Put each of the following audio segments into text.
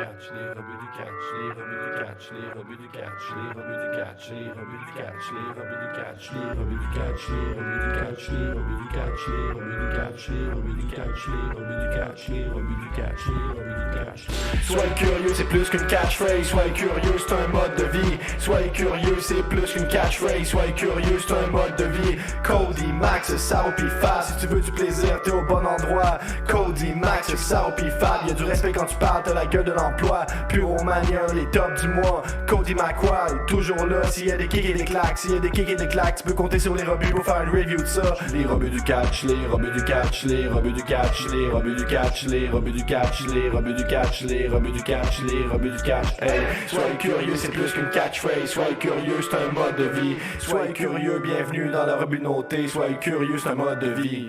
catch, les rebuts du catch, les rebuts du catch, les rebuts du catch, les rebuts du catch, les rebuts du catch, les rebuts du catch, les rebuts du catch, les rebuts du catch, les rebuts du catch, les rebuts du catch, les rebuts du catch, les rebuts du catch, les rebuts du catch, les rebuts du catch. Soyez curieux, c'est plus qu'une catchphrase. Soyez curieux, c'est un mode de vie. Soyez curieux, c'est plus qu'une catchphrase. Soyez curieux, c'est un mode de vie. Cody, Max, Sao pis Fab. Si tu veux du plaisir, t'es au bon endroit. Cody, Max, Sao pis Fab. Y'a du respect quand tu parles, t'as la gueule de l'emploi. Puromania, les tops du mois. Cody McQuarrie, toujours là. S'il y a des kicks et des claques, s'il y a des kicks et des claques, tu peux compter sur les rebuts pour faire une review de ça. Les rebuts du catch, les rebuts du catch, les rebuts du catch, les rebuts du catch, les rebuts du catch, les rebuts du catch, les rebuts du catch, les rebuts du catch. Hey, soyez curieux, c'est plus qu'une catchphrase. Soyez curieux, c'est un mode de vie. Soyez curieux, bienvenue dans le rebut noté. Soyez curieux, c'est un mode de vie.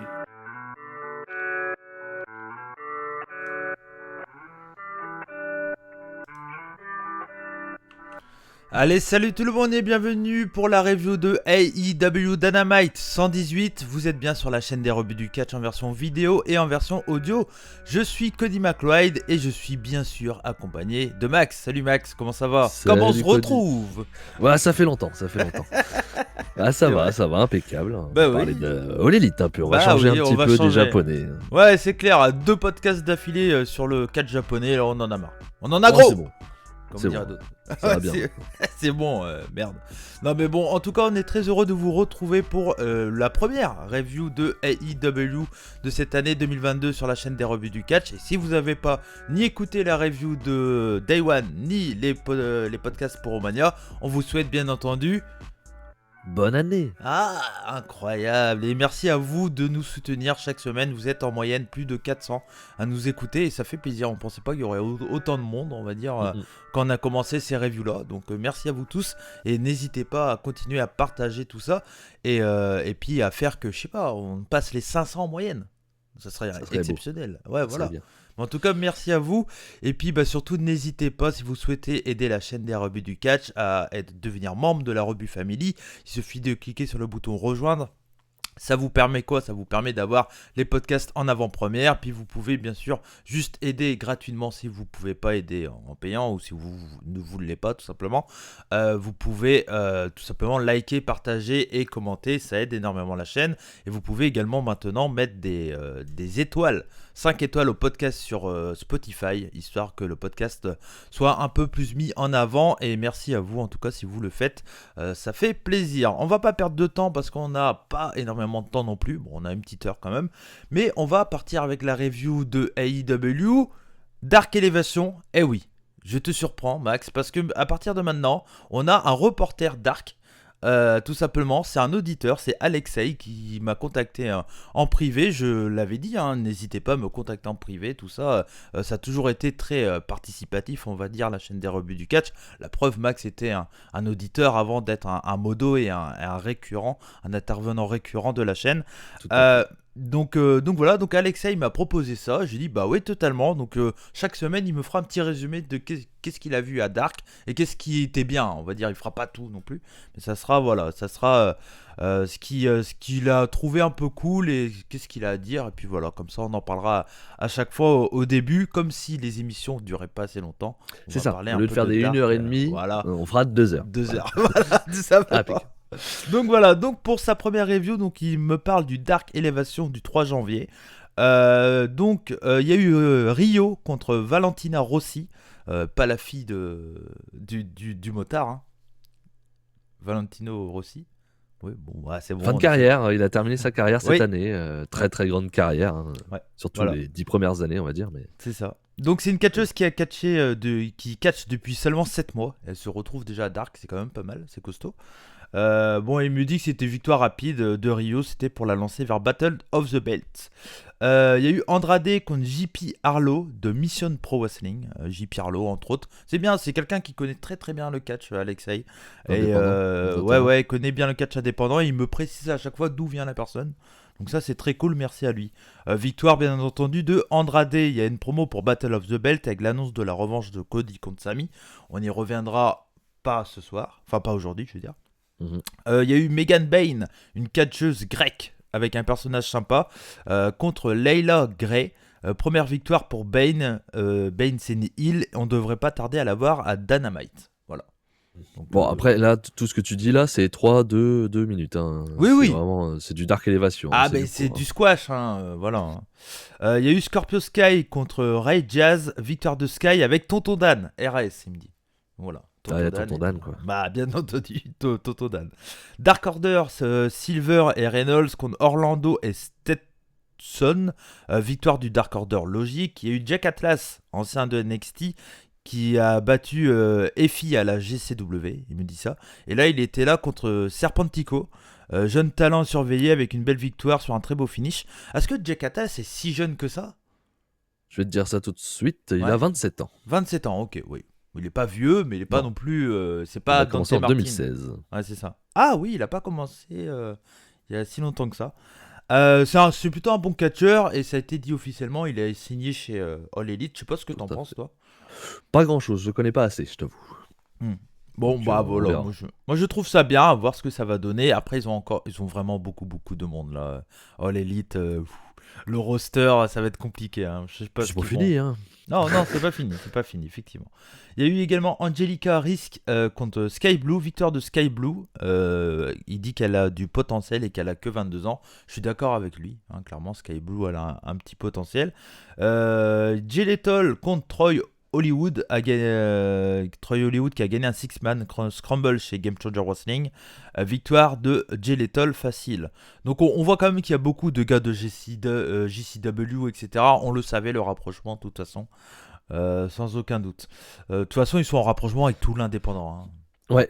Allez, salut tout le monde et bienvenue pour la review de AEW Dynamite 118. Vous êtes bien sur la chaîne des rebuts du catch en version vidéo et en version audio. Je suis Cody McLeod et je suis bien sûr accompagné de Max. Salut Max, comment ça va? Salut Comment on se Cody. retrouve? Ouais, ça fait longtemps. Ah, ça va, impeccable. Bah On va parler oui. de All Elite un peu, on va Bah changer oui, un on petit va peu changer. des japonais. Ouais, c'est clair, 2 podcasts d'affilée sur le catch japonais, là on en a marre. On en a Oh, gros. c'est bon, Comme c'est diraient bon. d'autres. Ça va bien. C'est bon, merde. Non mais bon, en tout cas, on est très heureux de vous retrouver pour la première review de AEW de cette année 2022 sur la chaîne des rebuts du catch. Et si vous n'avez pas ni écouté la review de Day One, ni les podcasts pour Romania, on vous souhaite bien entendu... Bonne année. Ah, incroyable. Et merci à vous de nous soutenir chaque semaine. Vous êtes en moyenne plus de 400 à nous écouter et ça fait plaisir. On pensait pas qu'il y aurait autant de monde, on va dire, quand on a commencé ces reviews-là. Donc merci à vous tous et n'hésitez pas à continuer à partager tout ça et puis à faire que, je sais pas, on passe les 500 en moyenne. Ça serait exceptionnel. Beau. Ouais, Ça voilà. serait bien. En tout cas, merci à vous. Et puis, surtout, n'hésitez pas, si vous souhaitez aider la chaîne des rebuts du catch à devenir membre de la Rebut Family, il suffit de cliquer sur le bouton rejoindre. Ça vous permet quoi? Ça vous permet d'avoir les podcasts en avant-première. Puis vous pouvez bien sûr juste aider gratuitement si vous ne pouvez pas aider en payant ou si vous ne voulez pas tout simplement. Vous pouvez tout simplement liker, partager et commenter. Ça aide énormément la chaîne. Et vous pouvez également maintenant mettre des étoiles. 5 étoiles au podcast sur Spotify, histoire que le podcast soit un peu plus mis en avant. Et merci à vous en tout cas si vous le faites. Ça fait plaisir. On va pas perdre de temps parce qu'on n'a pas énormément de temps non plus. Bon, on a une petite heure quand même. Mais on va partir avec la review de AEW Dark Elevation. Eh oui, je te surprends Max, parce que à partir de maintenant, on a un reporter Dark. Tout simplement, c'est un auditeur, c'est Alexei qui m'a contacté en privé. Je l'avais dit, n'hésitez pas à me contacter en privé, tout ça. Ça a toujours été très participatif, on va dire, la chaîne des rebuts du catch. La preuve, Max était un auditeur avant d'être un modo et un récurrent, un intervenant récurrent de la chaîne. Tout à fait. Donc voilà, donc Alexei m'a proposé ça, j'ai dit bah oui totalement, donc chaque semaine il me fera un petit résumé de qu'est-ce qu'il a vu à Dark et qu'est-ce qui était bien, on va dire, il fera pas tout non plus, mais ça sera ce qu'il a trouvé un peu cool et qu'est-ce qu'il a à dire, et puis voilà, comme ça on en parlera à chaque fois au début, comme si les émissions duraient pas assez longtemps. C'est ça, au lieu de faire des 1h30, voilà. on fera 2 heures. 2 heures, voilà, ça va pas. Donc voilà, donc pour sa première review, donc il me parle du Dark Elevation du 3 janvier. Il y a eu Rio contre Valentina Rossi, pas la fille du motard, Valentino Rossi. Oui, bon, c'est bon. Fin de carrière, il a terminé sa carrière cette Oui. année. Très très grande carrière, Ouais, surtout voilà. les 10 premières années, on va dire. Mais... C'est ça. Donc c'est une catcheuse qui a catché, qui catch depuis seulement 7 mois. Elle se retrouve déjà à Dark, c'est quand même pas mal, c'est costaud. Bon, il me dit que c'était victoire rapide de Rio, c'était pour la lancer vers Battle of the Belt. Il y a eu Andrade contre JP Harlow de Mission Pro Wrestling. JP Harlow entre autres. C'est bien, c'est quelqu'un qui connaît très très bien le catch, Alexei. Et ouais, il connaît bien le catch indépendant et il me précise à chaque fois d'où vient la personne. Donc ça c'est très cool, merci à lui. Victoire bien entendu de Andrade. Il y a une promo pour Battle of the Belt avec l'annonce de la revanche de Cody contre Sami. On y reviendra pas ce soir, enfin pas aujourd'hui je veux dire. Il y a eu Megan Bayne, une catcheuse grecque avec un personnage sympa, contre Layla Gray. Première victoire pour Bane. Bane c'est Hill. On devrait pas tarder à l'avoir à Dynamite. Voilà. Donc, Bon, après, là, tout ce que tu dis là, c'est 3, 2 minutes. Hein. Oui, c'est oui. Vraiment, c'est du Dark Elevation. Ah, hein, mais du c'est coup, du squash, hein, voilà. Il y a eu Scorpio Sky contre Ray Jazz, victoire de Sky avec Tonton Dan, RS, il me dit. Voilà. Ah, il y a Tonton Dan, quoi. Bah, bien entendu, Tonton Dan. Dark Order, Silver et Reynolds contre Orlando et Stetson, victoire du Dark Order logique. Il y a eu Jack Atlas, ancien de NXT, qui a battu Effie à la GCW, il me dit ça. Et là, il était là contre Serpentico. Jeune talent surveillé avec une belle victoire sur un très beau finish. Est-ce que Jack Atlas est si jeune que ça? Je vais te dire ça tout de suite. Il Ouais. a 27 ans. 27 ans, ok, oui. Il est pas vieux, mais il est pas Non. non plus. C'est Il pas a commencé en Dante Martin. 2016. Ouais, c'est ça. Ah oui, il a pas commencé il y a si longtemps que ça. C'est plutôt un bon catcheur et ça a été dit officiellement. Il a signé chez All Elite. Je sais pas ce que t'en Tout à penses, fait. toi. Pas grand chose, je connais pas assez, je t'avoue. Bon, Donc, bah on voilà. verra. Moi, je trouve ça bien, à voir ce que ça va donner. Après, ils ont vraiment beaucoup de monde là. All Elite, le roster, ça va être compliqué. Hein. Je sais pas C'est ce pas qu'ils fini, vont- hein. Non, c'est pas fini, effectivement. Il y a eu également Angelica Risk contre Sky Blue, victoire de Sky Blue. Il dit qu'elle a du potentiel et qu'elle a que 22 ans. Je suis d'accord avec lui, hein, clairement, Sky Blue, elle a un petit potentiel. Jay Lethal contre Troy Hollywood, Troy Hollywood qui a gagné un six-man scramble chez Game Changer Wrestling. Victoire de Jay Lethal facile. Donc on voit quand même qu'il y a beaucoup de gars de JCW, etc. On le savait, le rapprochement de toute façon. Sans aucun doute. De toute façon, ils sont en rapprochement avec tout l'indépendant. Hein. Ouais.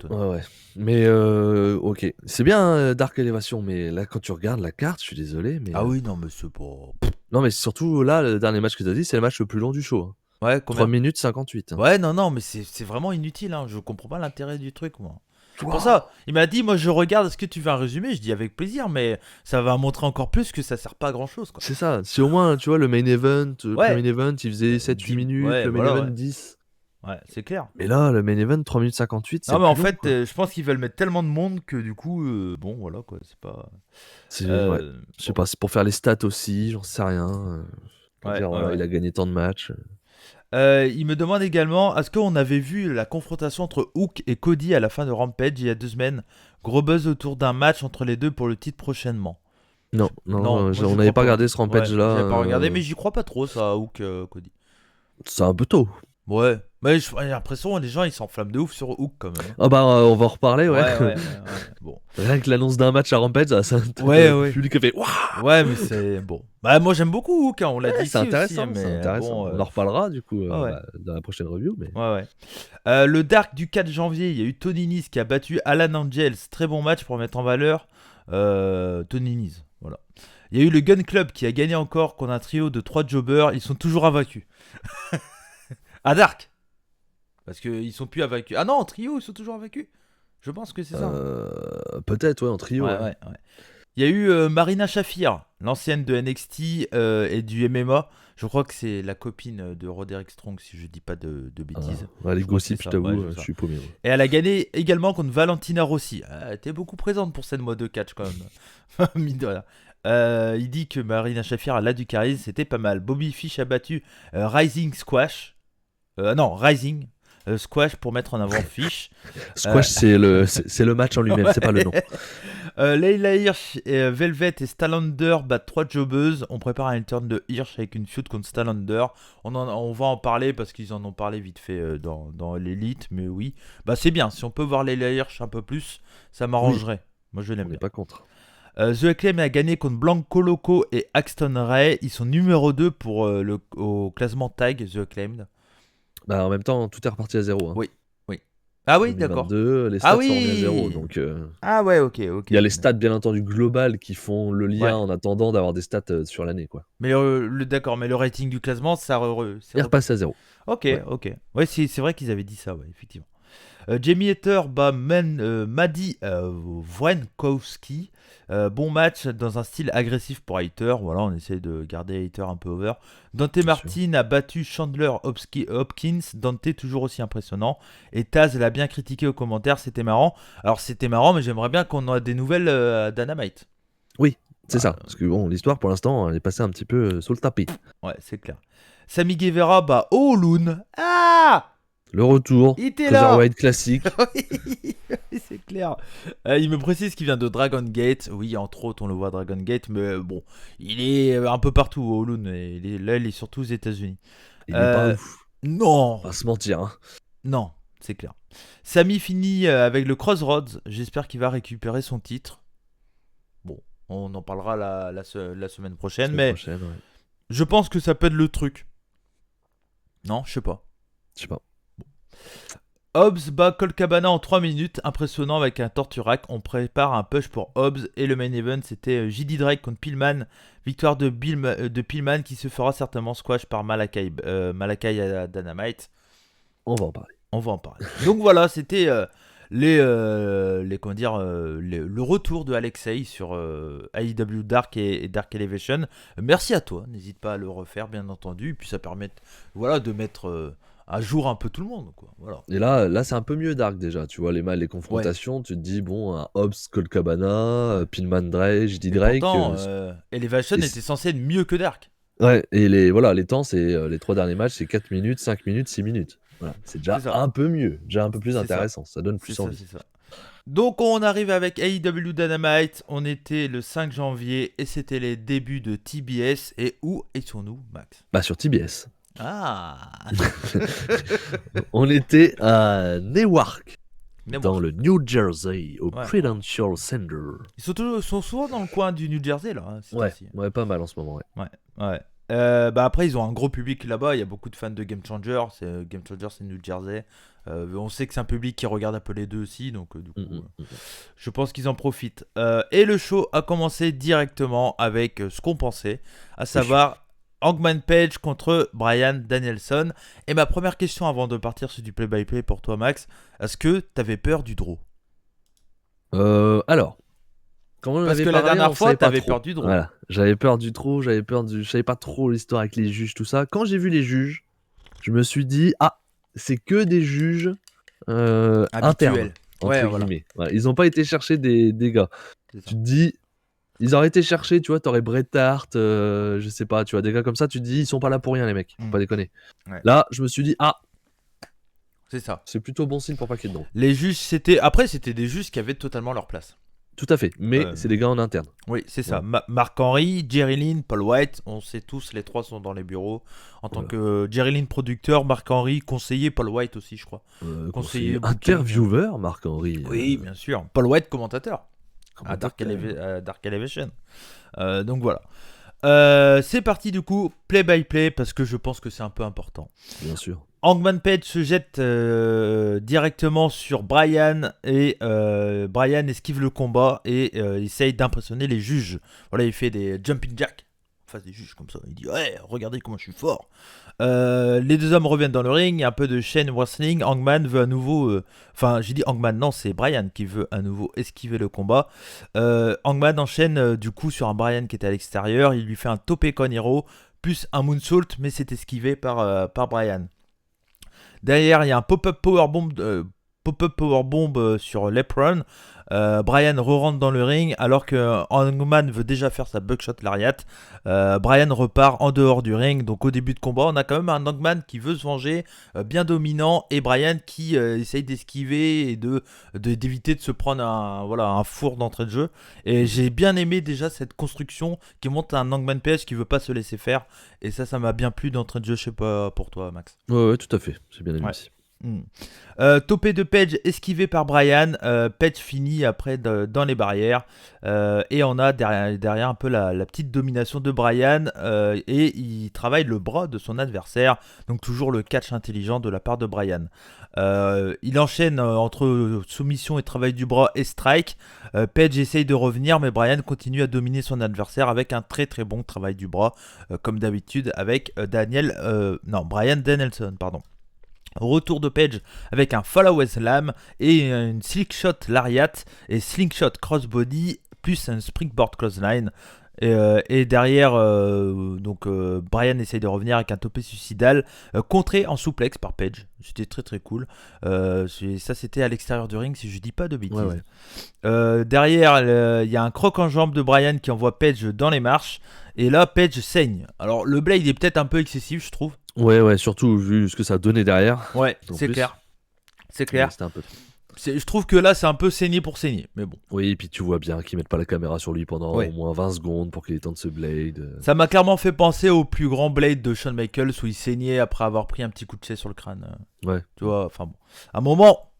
Mais ok. C'est bien Dark Elevation, mais là, quand tu regardes la carte, je suis désolé, mais. Ah oui, non, mais c'est pas. Non, mais surtout là, le dernier match que tu as dit, c'est le match le plus long du show. Hein. Ouais, 3 minutes 58. Hein. Ouais, non, mais c'est vraiment inutile. Hein. Je comprends pas l'intérêt du truc, moi. Pour ça, il m'a dit, moi je regarde, est-ce que tu veux un résumé? Je dis avec plaisir, mais ça va montrer encore plus que ça sert pas à grand chose. Quoi. C'est ça. Si au moins, tu vois, le main event, Ouais. le main event, il faisait 7-8 minutes, ouais, le main voilà, event ouais. 10. Ouais, c'est clair. Mais là, le main event, 3 minutes 58, c'est Non, mais en plus long, fait, quoi. je pense qu'ils veulent mettre tellement de monde que du coup, bon, voilà quoi, c'est pas. C'est, ouais. Je sais pas, c'est pour faire les stats aussi, j'en sais rien. Pour Ouais, dire, ouais, voilà, ouais. il a gagné tant de matchs. Il me demande également, est-ce qu'on avait vu la confrontation entre Hook et Cody à la fin de Rampage il y a 2 semaines? Gros buzz autour d'un match entre les deux pour le titre prochainement. Non, moi, je on crois n'avait pas regardé ce Ouais, Rampage-là. j'avais pas regardé, mais j'y crois pas trop ça, Hook, Cody. C'est un peu tôt. Ouais, mais j'ai l'impression les gens ils s'enflamment de ouf sur Hook quand même. Ah bah, on va en reparler, ouais. Ouais. Bon. Rien que l'annonce d'un match à Rampage, ça Ouais. le public a fait waouh. Ouais, mais c'est bon. Bah moi j'aime beaucoup Hook, hein, on l'a dit. C'est ici intéressant, aussi, c'est mais intéressant. bon, On en reparlera du coup ouais. dans la prochaine review. Mais... Ouais. Le Dark du 4 janvier, il y a eu Tony Nese qui a battu Alan Angels. Très bon match pour mettre en valeur Tony Nese. Voilà. Il y a eu le Gun Club qui a gagné encore contre un trio de 3 jobbers. Ils sont toujours invaincus. Ah, Dark. Parce qu'ils sont plus invaincus. Ah non, en trio, ils sont toujours invaincus. Je pense que c'est ça. Peut-être, ouais, en trio. Ouais. Il y a eu Marina Shafir, l'ancienne de NXT et du MMA. Je crois que c'est la copine de Roderick Strong, si je dis pas de bêtises. Les Je crois que gossips, c'est je ça. t'avoue, Ouais, c'est je ça. suis paumé. Ouais. Et elle a gagné également contre Valentina Rossi. Elle était beaucoup présente pour cette mois de catch quand même. Mine de rien. Il dit que Marina Shafir a du charisme, c'était pas mal. Bobby Fish a battu Rising Squash. Rising Squash pour mettre en avant Fish. Squash, c'est le match en lui-même, c'est pas le nom. Layla Hirsch, Velvet et Stalander battent 3 jobbeuses. On prépare un turn de Hirsch avec une feud contre Stalander. On va en parler parce qu'ils en ont parlé vite fait dans l'élite, mais oui. Bah c'est bien, si on peut voir Layla Hirsch un peu plus, ça m'arrangerait. Moi je l'aime On bien. n'est pas contre. The Acclaim a gagné contre Blanco Loco et Axton Ray. Ils sont numéro 2 pour au classement tag The Acclaimed. Bah, en même temps, tout est reparti à zéro. Hein. Oui. Ah oui, d'accord. 2022, les stats Ah sont remis à oui. zéro. Donc, Ah ouais, ok. il y a les stats, bien entendu, globales qui font le lien Ouais. en attendant d'avoir des stats sur l'année. Quoi. Mais d'accord, mais le rating du classement, ça Il repasse à zéro. Ok, Ouais. ok. Ouais, c'est vrai qu'ils avaient dit ça, ouais, effectivement. Jamie Hater bat Maddie Wrenkowski. Bon match dans un style agressif pour Hater. Voilà, on essaie de garder Hater un peu over. Dante Bien Martin a battu Chandler Hopkins. Dante toujours aussi impressionnant. Et Taz l'a bien critiqué aux commentaires. C'était marrant. Alors c'était marrant, mais j'aimerais bien qu'on ait des nouvelles à Dynamite. C'est ça. Parce que bon, l'histoire pour l'instant, elle est passée un petit peu sous le tapis. Ouais, c'est clair. Sammy Guevara bat Oulun. Ah, Le retour, il était là. Cruiserweight classique. Oui, c'est clair. Il me précise qu'il vient de Dragon Gate. Oui, entre autres, on le voit à Dragon Gate, mais bon, il est un peu partout, Oulun. Là, il est surtout aux États-Unis. Il est pas ouf. Non, On va se mentir. Hein. non, c'est clair. Samy finit avec le Crossroads. J'espère qu'il va récupérer son titre. Bon, on en parlera la semaine prochaine, Semaine mais prochaine, ouais. je pense que ça peut être le truc. Non, je sais pas. Je sais pas. Hobbs bat Colt Cabana en 3 minutes, impressionnant avec un torturac. On prépare un push pour Hobbs et le main event c'était JD Drake contre Pillman. Victoire de Pillman qui se fera certainement squash par Malakai à Dynamite. On va en parler. On va en parler. Donc voilà, c'était le retour de Alexei sur AEW Dark et Dark Elevation. Merci à toi, n'hésite pas à le refaire bien entendu. Et puis ça permet de mettre à jour un peu tout le monde, quoi. Voilà. Et là c'est un peu mieux Dark déjà. Tu vois les confrontations, tu te dis bon, un Hobbs, Colt Cabana, Pillman Drake, JD Drake. Pourtant, Elevation était censé être mieux que Dark. Ouais, et les temps, c'est les 3 derniers matchs, c'est 4 minutes, 5 minutes, 6 minutes. Voilà, c'est déjà un peu mieux, déjà un peu plus intéressant, ça donne plus envie. C'est ça. Donc on arrive avec AEW Dynamite, on était le 5 janvier et c'était les débuts de TBS. Et où étions-nous, Max ? Bah sur TBS. Ah. On était à Newark, dans le New Jersey, au Prudential Center. Ils sont souvent dans le coin du New Jersey là. Ouais, pas mal en ce moment. Ouais. Après ils ont un gros public là-bas, il y a beaucoup de fans de Game Changer. Game Changer c'est New Jersey. On sait que c'est un public qui regarde un peu les deux aussi, donc du coup, je pense qu'ils en profitent. Et le show a commencé directement avec ce qu'on pensait, à savoir Hangman Page contre Bryan Danielson. Et ma première question avant de partir sur du play-by-play pour toi, Max, est-ce que t'avais peur du draw ? Alors, parce que la dernière fois, t'avais peur du draw. Voilà, j'avais peur du draw, je savais pas trop l'histoire avec les juges, tout ça. Quand j'ai vu les juges, je me suis dit, c'est que des juges internes. Ouais, voilà. Ils ont pas été chercher des gars. Tu te dis, ils auraient été chercher, tu vois, t'aurais Bret Hart, je sais pas, tu vois, des gars comme ça, tu te dis, ils sont pas là pour rien, les mecs, faut pas déconner. Ouais. Là, je me suis dit, c'est ça. C'est plutôt bon signe pour pas qu'il y ait de draw. Les juges, c'était des juges qui avaient totalement leur place. Tout à fait, mais c'est des gars en interne. Oui, c'est ça. Mark Henry, Jerry Lynn, Paul White, on sait tous, les trois sont dans les bureaux. En tant que Jerry Lynn producteur, Mark Henry conseiller, Paul White aussi, je crois. Conseiller intervieweur, Mark Henry. Oui, bien sûr. Paul White, commentateur. À Dark Elevation. Donc voilà. C'est parti du coup, play by play, parce que je pense que c'est un peu important. Bien sûr. Hangman Page se jette directement sur Bryan et Bryan esquive le combat et essaye d'impressionner les juges. Voilà, il fait des jumping jacks en face des juges comme ça. Il dit ouais, regardez comment je suis fort. Les deux hommes reviennent dans le ring, il y a un peu de chain wrestling. Hangman veut à nouveau, j'ai dit Hangman, non, c'est Bryan qui veut à nouveau esquiver le combat. Hangman enchaîne du coup sur un Bryan qui était à l'extérieur. Il lui fait un tope con hero plus un moonsault, mais c'est esquivé par Bryan. Derrière, il y a un pop-up powerbomb sur Lepron. Bryan re-rentre dans le ring alors que Hangman veut déjà faire sa buckshot lariat. Bryan repart en dehors du ring. Donc au début de combat, on a quand même un Hangman qui veut se venger, bien dominant, et Bryan qui essaye d'esquiver et d'éviter de se prendre un four d'entrée de jeu. Et j'ai bien aimé déjà cette construction qui montre un Hangman Page qui veut pas se laisser faire. Et ça m'a bien plu d'entrée de jeu. Je sais pas pour toi, Max. Ouais, tout à fait. J'ai bien aimé aussi. Topé de Page esquivé par Bryan. Page finit après dans les barrières et on a derrière un peu la petite domination de Bryan et il travaille le bras de son adversaire, donc toujours le catch intelligent de la part de Bryan. Il enchaîne entre soumission et travail du bras et strike. Page essaye de revenir mais Bryan continue à dominer son adversaire avec un très très bon travail du bras comme d'habitude avec Bryan Danielson, pardon. Retour de Page avec un follow slam et une slingshot lariat et slingshot crossbody plus un springboard clothesline. Et derrière, donc Bryan essaye de revenir avec un topé suicidal, contré en souplex par Page. C'était très très cool. Ça c'était à l'extérieur du ring si je dis pas de bêtises. Ouais. Derrière, il y a un croc en jambe de Bryan qui envoie Page dans les marches. Et là, Page saigne. Alors le blade est peut-être un peu excessif, je trouve. Ouais, surtout vu ce que ça donnait derrière. Ouais, c'est clair. C'est clair. C'était un peu trop. Je trouve que là, c'est un peu saigné pour saigner, mais bon. Oui, et puis tu vois bien qu'ils mettent pas la caméra sur lui pendant au moins 20 secondes pour qu'il ait le temps de se blade. Ça m'a clairement fait penser au plus grand blade de Shawn Michaels où il saignait après avoir pris un petit coup de chaise sur le crâne. Ouais. Tu vois, enfin bon. À un moment,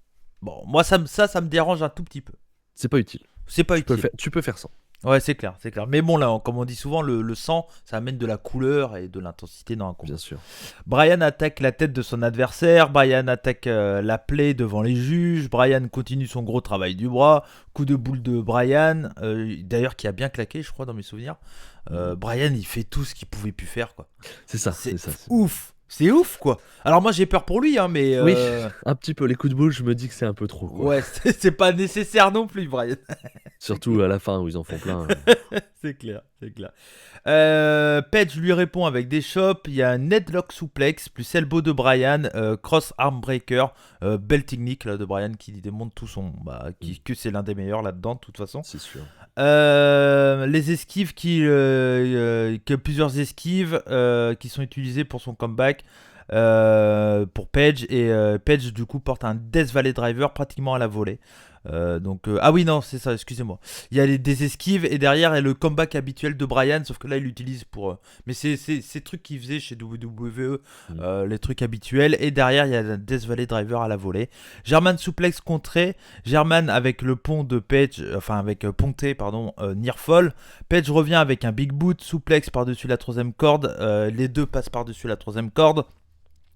bon, moi ça me dérange un tout petit peu. C'est pas utile. C'est pas utile. Tu peux faire ça. Ouais, c'est clair. Mais bon, là, comme on dit souvent, le sang, ça amène de la couleur et de l'intensité dans un combat. Bien sûr. Bryan attaque la tête de son adversaire. Bryan attaque la plaie devant les juges. Bryan continue son gros travail du bras. Coup de boule de Bryan. D'ailleurs, qui a bien claqué, je crois, dans mes souvenirs. Bryan, il fait tout ce qu'il pouvait plus faire, quoi. C'est ça. Ouf. C'est ouf, quoi. Alors moi j'ai peur pour lui, hein, mais... Oui, un petit peu. Les coups de boule, je me dis que c'est un peu trop, quoi. Ouais, c'est pas nécessaire non plus, Bryan. Surtout à la fin où ils en font plein. C'est clair. Page lui répond avec des chops. Il y a un headlock souplex plus elbow de Bryan, cross arm breaker, belle technique là, de Bryan qui démontre tout son... que c'est l'un des meilleurs là-dedans de toute façon. C'est sûr. Les esquives que plusieurs esquives qui sont utilisées pour son comeback pour Page, et Page du coup porte un Death Valley Driver pratiquement à la volée. Ah oui, non, c'est ça, excusez-moi. Il y a des esquives et derrière il y a le comeback habituel de Bryan, sauf que là il l'utilise pour. Mais c'est ces trucs qu'il faisait chez WWE, les trucs habituels. Et derrière il y a un Death Valley Driver à la volée. German suplex contré. German avec le pont de Page, enfin avec ponté, pardon, near fall. Page revient avec un big boot, suplex par-dessus la troisième corde. Les deux passent par-dessus la troisième corde.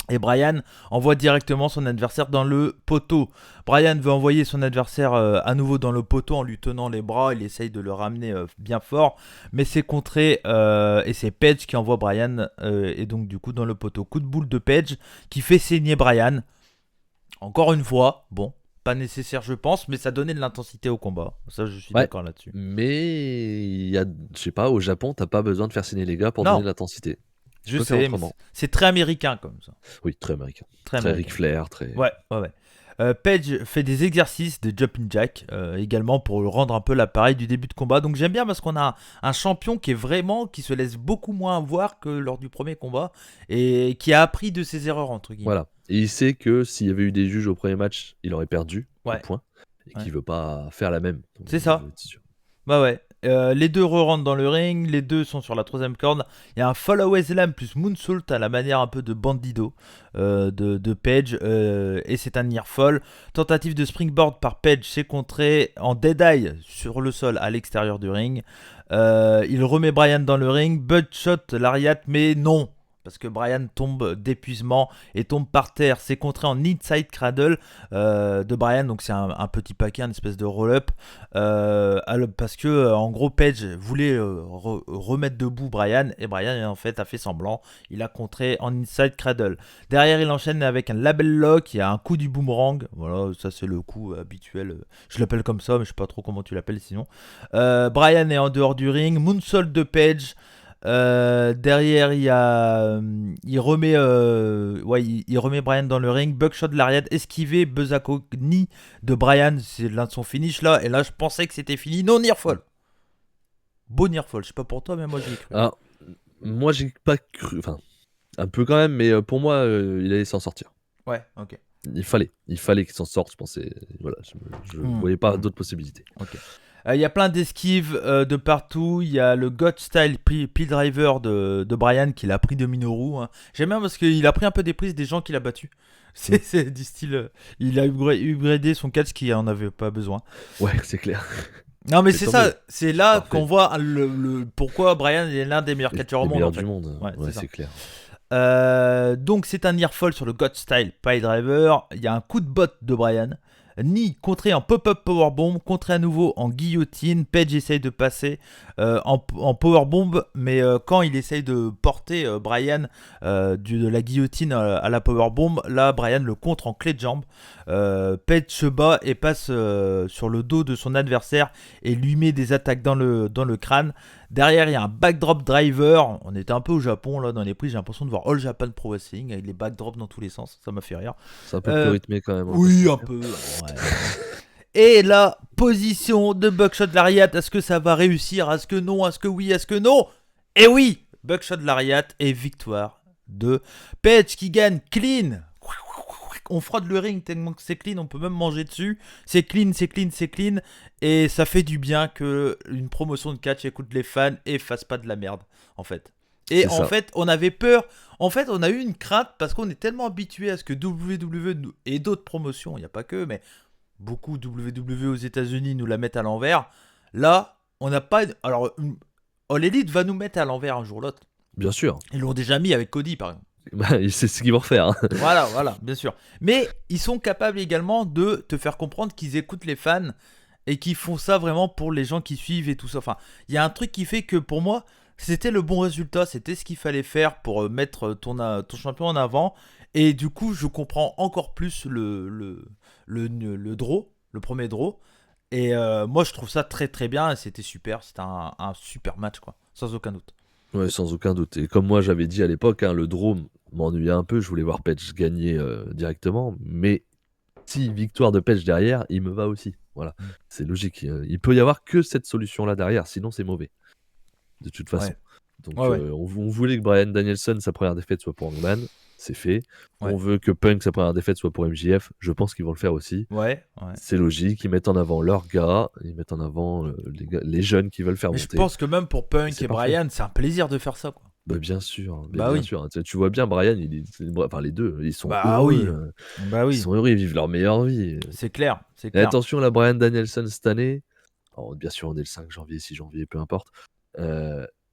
Et Bryan envoie directement son adversaire dans le poteau. Bryan veut envoyer son adversaire à nouveau dans le poteau en lui tenant les bras. Il essaye de le ramener bien fort. Mais c'est contré et c'est Page qui envoie Bryan. Et donc du coup dans le poteau. Coup de boule de Page qui fait saigner Bryan. Encore une fois, bon, pas nécessaire je pense. Mais ça donnait de l'intensité au combat. Ça je suis d'accord là-dessus. Mais il y a, je sais pas, au Japon t'as pas besoin de faire saigner les gars pour donner de l'intensité. Je sais, mais c'est très américain comme ça. Oui, très américain. Très Ric Flair, très... Ouais. Page fait des exercices de jumping jack également pour rendre un peu l'appareil du début de combat. Donc j'aime bien parce qu'on a un champion qui se laisse beaucoup moins voir que lors du premier combat et qui a appris de ses erreurs entre guillemets. Voilà. Et il sait que s'il y avait eu des juges au premier match, il aurait perdu au point et qu'il veut pas faire la même. Donc, c'est ça. Bah ouais. Les deux re-rentrent dans le ring, les deux sont sur la troisième corde. Il y a un follow slam plus moonsault à la manière un peu de Bandido de Page et c'est un near fall. Tentative de springboard par Page, c'est contré en dead eye sur le sol à l'extérieur du ring. Il remet Bryan dans le ring, buttshot lariat, mais non. Parce que Bryan tombe d'épuisement et tombe par terre. C'est contré en inside cradle de Bryan. Donc c'est un petit paquet, une espèce de roll-up. Parce que en gros Page voulait remettre debout Bryan. Et Bryan en fait a fait semblant. Il a contré en inside cradle. Derrière il enchaîne avec un label lock. Il y a un coup du boomerang. Voilà, ça c'est le coup habituel. Je l'appelle comme ça mais je sais pas trop comment tu l'appelles sinon. Bryan est en dehors du ring. Moonsault de Page. Derrière il remet Bryan dans le ring, buckshot de lariat esquivé, Buzako knee de Bryan, c'est l'un de son finish là, et là je pensais que c'était fini, non near fall, beau near fall, je sais pas pour toi mais moi j'y ai cru. Alors, moi j'ai pas cru, enfin un peu quand même, mais pour moi il allait s'en sortir. Ouais, ok. Il fallait qu'il s'en sorte, je pensais, voilà, je voyais pas d'autres possibilités. Ok. Il y a plein d'esquives de partout. Il y a le God Style P-Driver de Bryan qu'il a pris de Minoru. Hein. J'aime bien parce qu'il a pris un peu des prises des gens qu'il a battus. C'est du style. Il a upgradé son catch qui en avait pas besoin. Ouais, c'est clair. Non, mais c'est ça. C'est là qu'on voit pourquoi Bryan est l'un des meilleurs catcheurs au monde. Meilleur du monde. Ouais, c'est clair. Donc c'est un near fall sur le God Style P-Driver. Il y a un coup de botte de Bryan. Ni contrer en pop-up powerbomb, contrer à nouveau en guillotine. Page essaye de passer en powerbomb, mais quand il essaye de porter Bryan de la guillotine à la powerbomb, là Bryan le contre en clé de jambe. Page se bat et passe sur le dos de son adversaire et lui met des attaques dans le crâne. Derrière, il y a un backdrop driver. On était un peu au Japon là dans les prix. J'ai l'impression de voir All Japan Pro Wrestling avec les backdrops dans tous les sens. Ça m'a fait rire. C'est un peu plus rythmé quand même. Oui, un peu. Ouais. Et la position de Buckshot Lariat. Est-ce que ça va réussir? Est-ce que non? Est-ce que oui? Est-ce que non? Et oui, Buckshot Lariat et victoire de Page qui gagne clean. On frotte le ring tellement que c'est clean, on peut même manger dessus. C'est clean, c'est clean, c'est clean. Et ça fait du bien que une promotion de catch écoute les fans et fasse pas de la merde, en fait. Et en fait, on avait peur. En fait, on a eu une crainte parce qu'on est tellement habitué à ce que WWE et d'autres promotions, il n'y a pas que, mais beaucoup WWE aux États-Unis nous la mettent à l'envers. Là, on n'a pas. Alors, All Elite va nous mettre à l'envers un jour ou l'autre. Bien sûr. Ils l'ont déjà mis avec Cody, par exemple. C'est ce qu'ils vont refaire. Voilà, bien sûr. Mais ils sont capables également de te faire comprendre qu'ils écoutent les fans et qu'ils font ça vraiment pour les gens qui suivent et tout ça. Enfin, il y a un truc qui fait que pour moi, c'était le bon résultat, c'était ce qu'il fallait faire pour mettre ton champion en avant. Et du coup, je comprends encore plus le draw, le premier draw. Et moi, je trouve ça très très bien et c'était super. C'était un super match, quoi, sans aucun doute. Ouais, sans aucun doute. Et comme moi j'avais dit à l'époque, le draw m'ennuyait un peu. Je voulais voir Page gagner directement. Mais si victoire de Page derrière, il me va aussi. Voilà, c'est logique. Il peut y avoir que cette solution-là derrière, sinon c'est mauvais. De toute façon. Ouais. Donc on voulait que Bryan Danielson, sa première défaite, soit pour Hangman. C'est fait. Ouais. On veut que Punk, sa première défaite, soit pour MJF. Je pense qu'ils vont le faire aussi. Ouais. C'est logique. Ils mettent en avant leurs gars. Ils mettent en avant les jeunes qui veulent faire monter. Je pense que même pour Punk et Bryan, c'est un plaisir de faire ça, quoi. Bah bien sûr. Oui. Sûr. Tu vois bien, Bryan, enfin les deux, ils sont heureux. Oui. Bah oui. Ils sont heureux, ils vivent leur meilleure vie. C'est clair. Et attention, là, Bryan Danielson cette année. Alors, bien sûr, on est le 5 janvier, 6 janvier, peu importe.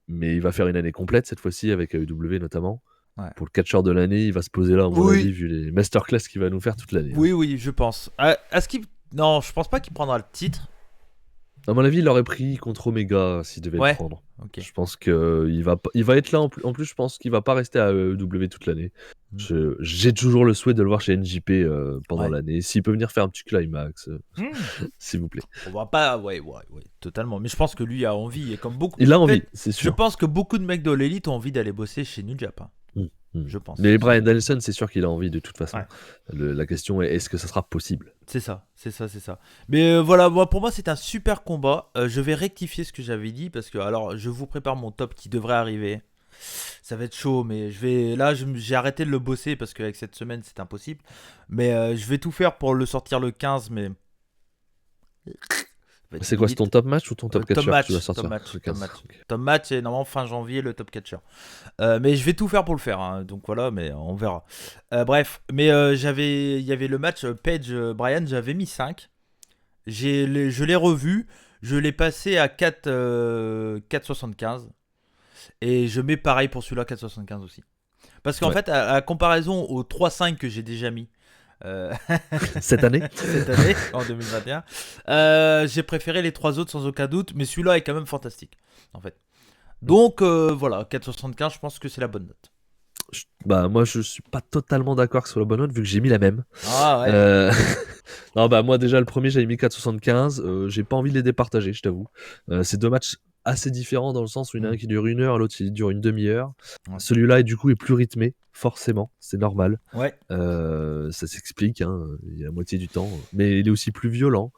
Mais il va faire une année complète cette fois-ci avec AEW notamment. Ouais. Pour le catcheur de l'année, il va se poser là, à mon avis, vu les masterclass qu'il va nous faire toute l'année. Oui, je pense. Non, je pense pas qu'il prendra le titre. À mon avis, il l'aurait pris contre Omega s'il devait le prendre. Okay. Je pense qu'il va être là. En plus, je pense qu'il va pas rester à AEW toute l'année. J'ai toujours le souhait de le voir chez NJP pendant l'année. S'il peut venir faire un petit climax, s'il vous plaît. On va pas, ouais, totalement. Mais je pense que lui a envie et comme beaucoup. Il a envie, c'est sûr. Je pense que beaucoup de mecs de l'élite ont envie d'aller bosser chez New Japan. Je pense. Mais Bryan Danielson, c'est sûr qu'il a envie de toute façon. La question est, est-ce que ça sera possible? C'est ça. Mais voilà, pour moi, c'est un super combat. Je vais rectifier ce que j'avais dit parce que, alors, je vous prépare mon top qui devrait arriver. Ça va être chaud, mais j'ai arrêté de le bosser parce qu'avec cette semaine, c'est impossible. Mais je vais tout faire pour le sortir le 15, mais. C'est quoi, c'est ton top match ou ton top catcher que tu vas sortir? Top match, et normalement fin janvier le top catcher. Mais je vais tout faire pour le faire, hein, donc voilà, mais on verra. Bref, mais il y avait le match Page-Bryan, j'avais mis 5. Je l'ai revu, je l'ai passé à 4,75. Et je mets pareil pour celui-là, 4,75 aussi. Parce qu'en fait, à comparaison aux 3,5 que j'ai déjà mis, cette année en 2021, j'ai préféré les 3 autres sans aucun doute, mais celui-là est quand même fantastique en fait. Donc voilà, 4,75, je pense que c'est la bonne note. Moi je suis pas totalement d'accord que ce soit la bonne note vu que j'ai mis la même. Non, moi déjà le premier j'avais mis 4,75. J'ai pas envie de les départager, je t'avoue. C'est deux matchs assez différents dans le sens où il y en a un qui dure 1 heure, l'autre il dure une demi-heure. Celui-là du coup est plus rythmé, forcément, c'est normal. Ça s'explique, il y a la moitié du temps, mais il est aussi plus violent.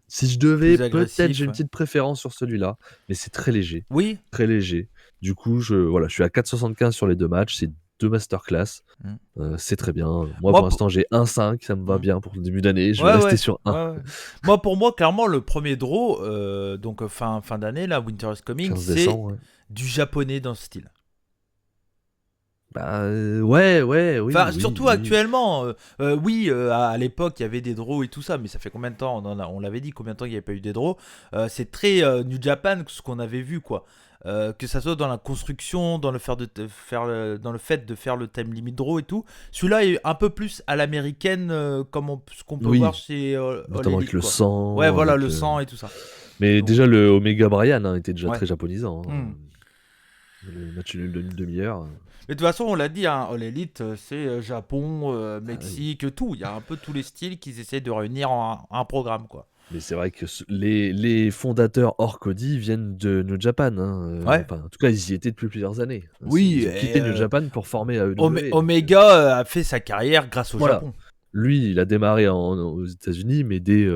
Si je devais, peut-être j'ai une petite préférence sur celui-là, mais c'est très léger. Oui. Très léger. Du coup, je suis à 4,75 sur les deux matchs, c'est 2 masterclass. C'est très bien. Moi pour l'instant j'ai 1,5, ça me va bien pour le début d'année. Je vais rester sur 1. Pour moi, clairement, le premier draw, donc fin d'année, là, Winter is Coming, c'est du japonais dans ce style. Oui. Surtout actuellement, à l'époque, il y avait des draws et tout ça, mais ça fait combien de temps on l'avait dit, combien de temps il n'y avait pas eu des draws. C'est très New Japan, ce qu'on avait vu, quoi. que ça soit dans la construction, dans le, dans le fait de faire le time limit draw et tout. Celui-là est un peu plus à l'américaine, comme ce qu'on peut Oui, voir chez All notamment avec Elite, le quoi. sang, Ouais, voilà, avec, le sang et tout ça. mais Donc, déjà le Omega Brian était déjà ouais. très japonisant. Mm. Le match nul d'une demi-heure. Mais de toute façon, on l'a dit, hein, All Elite, c'est Japon, Ah oui. Mexique, tout. Il y a un peu tous les styles qu'ils essaient de réunir en un programme, quoi. Mais c'est vrai que les fondateurs hors Cody viennent de New Japan. Hein. Ouais. Enfin, en tout cas, ils y étaient depuis plusieurs années. Oui, Ils ont quitté New Japan pour former AEW. Omega a fait sa carrière grâce au Voilà. Japon. Lui, il a démarré aux États-Unis, mais dès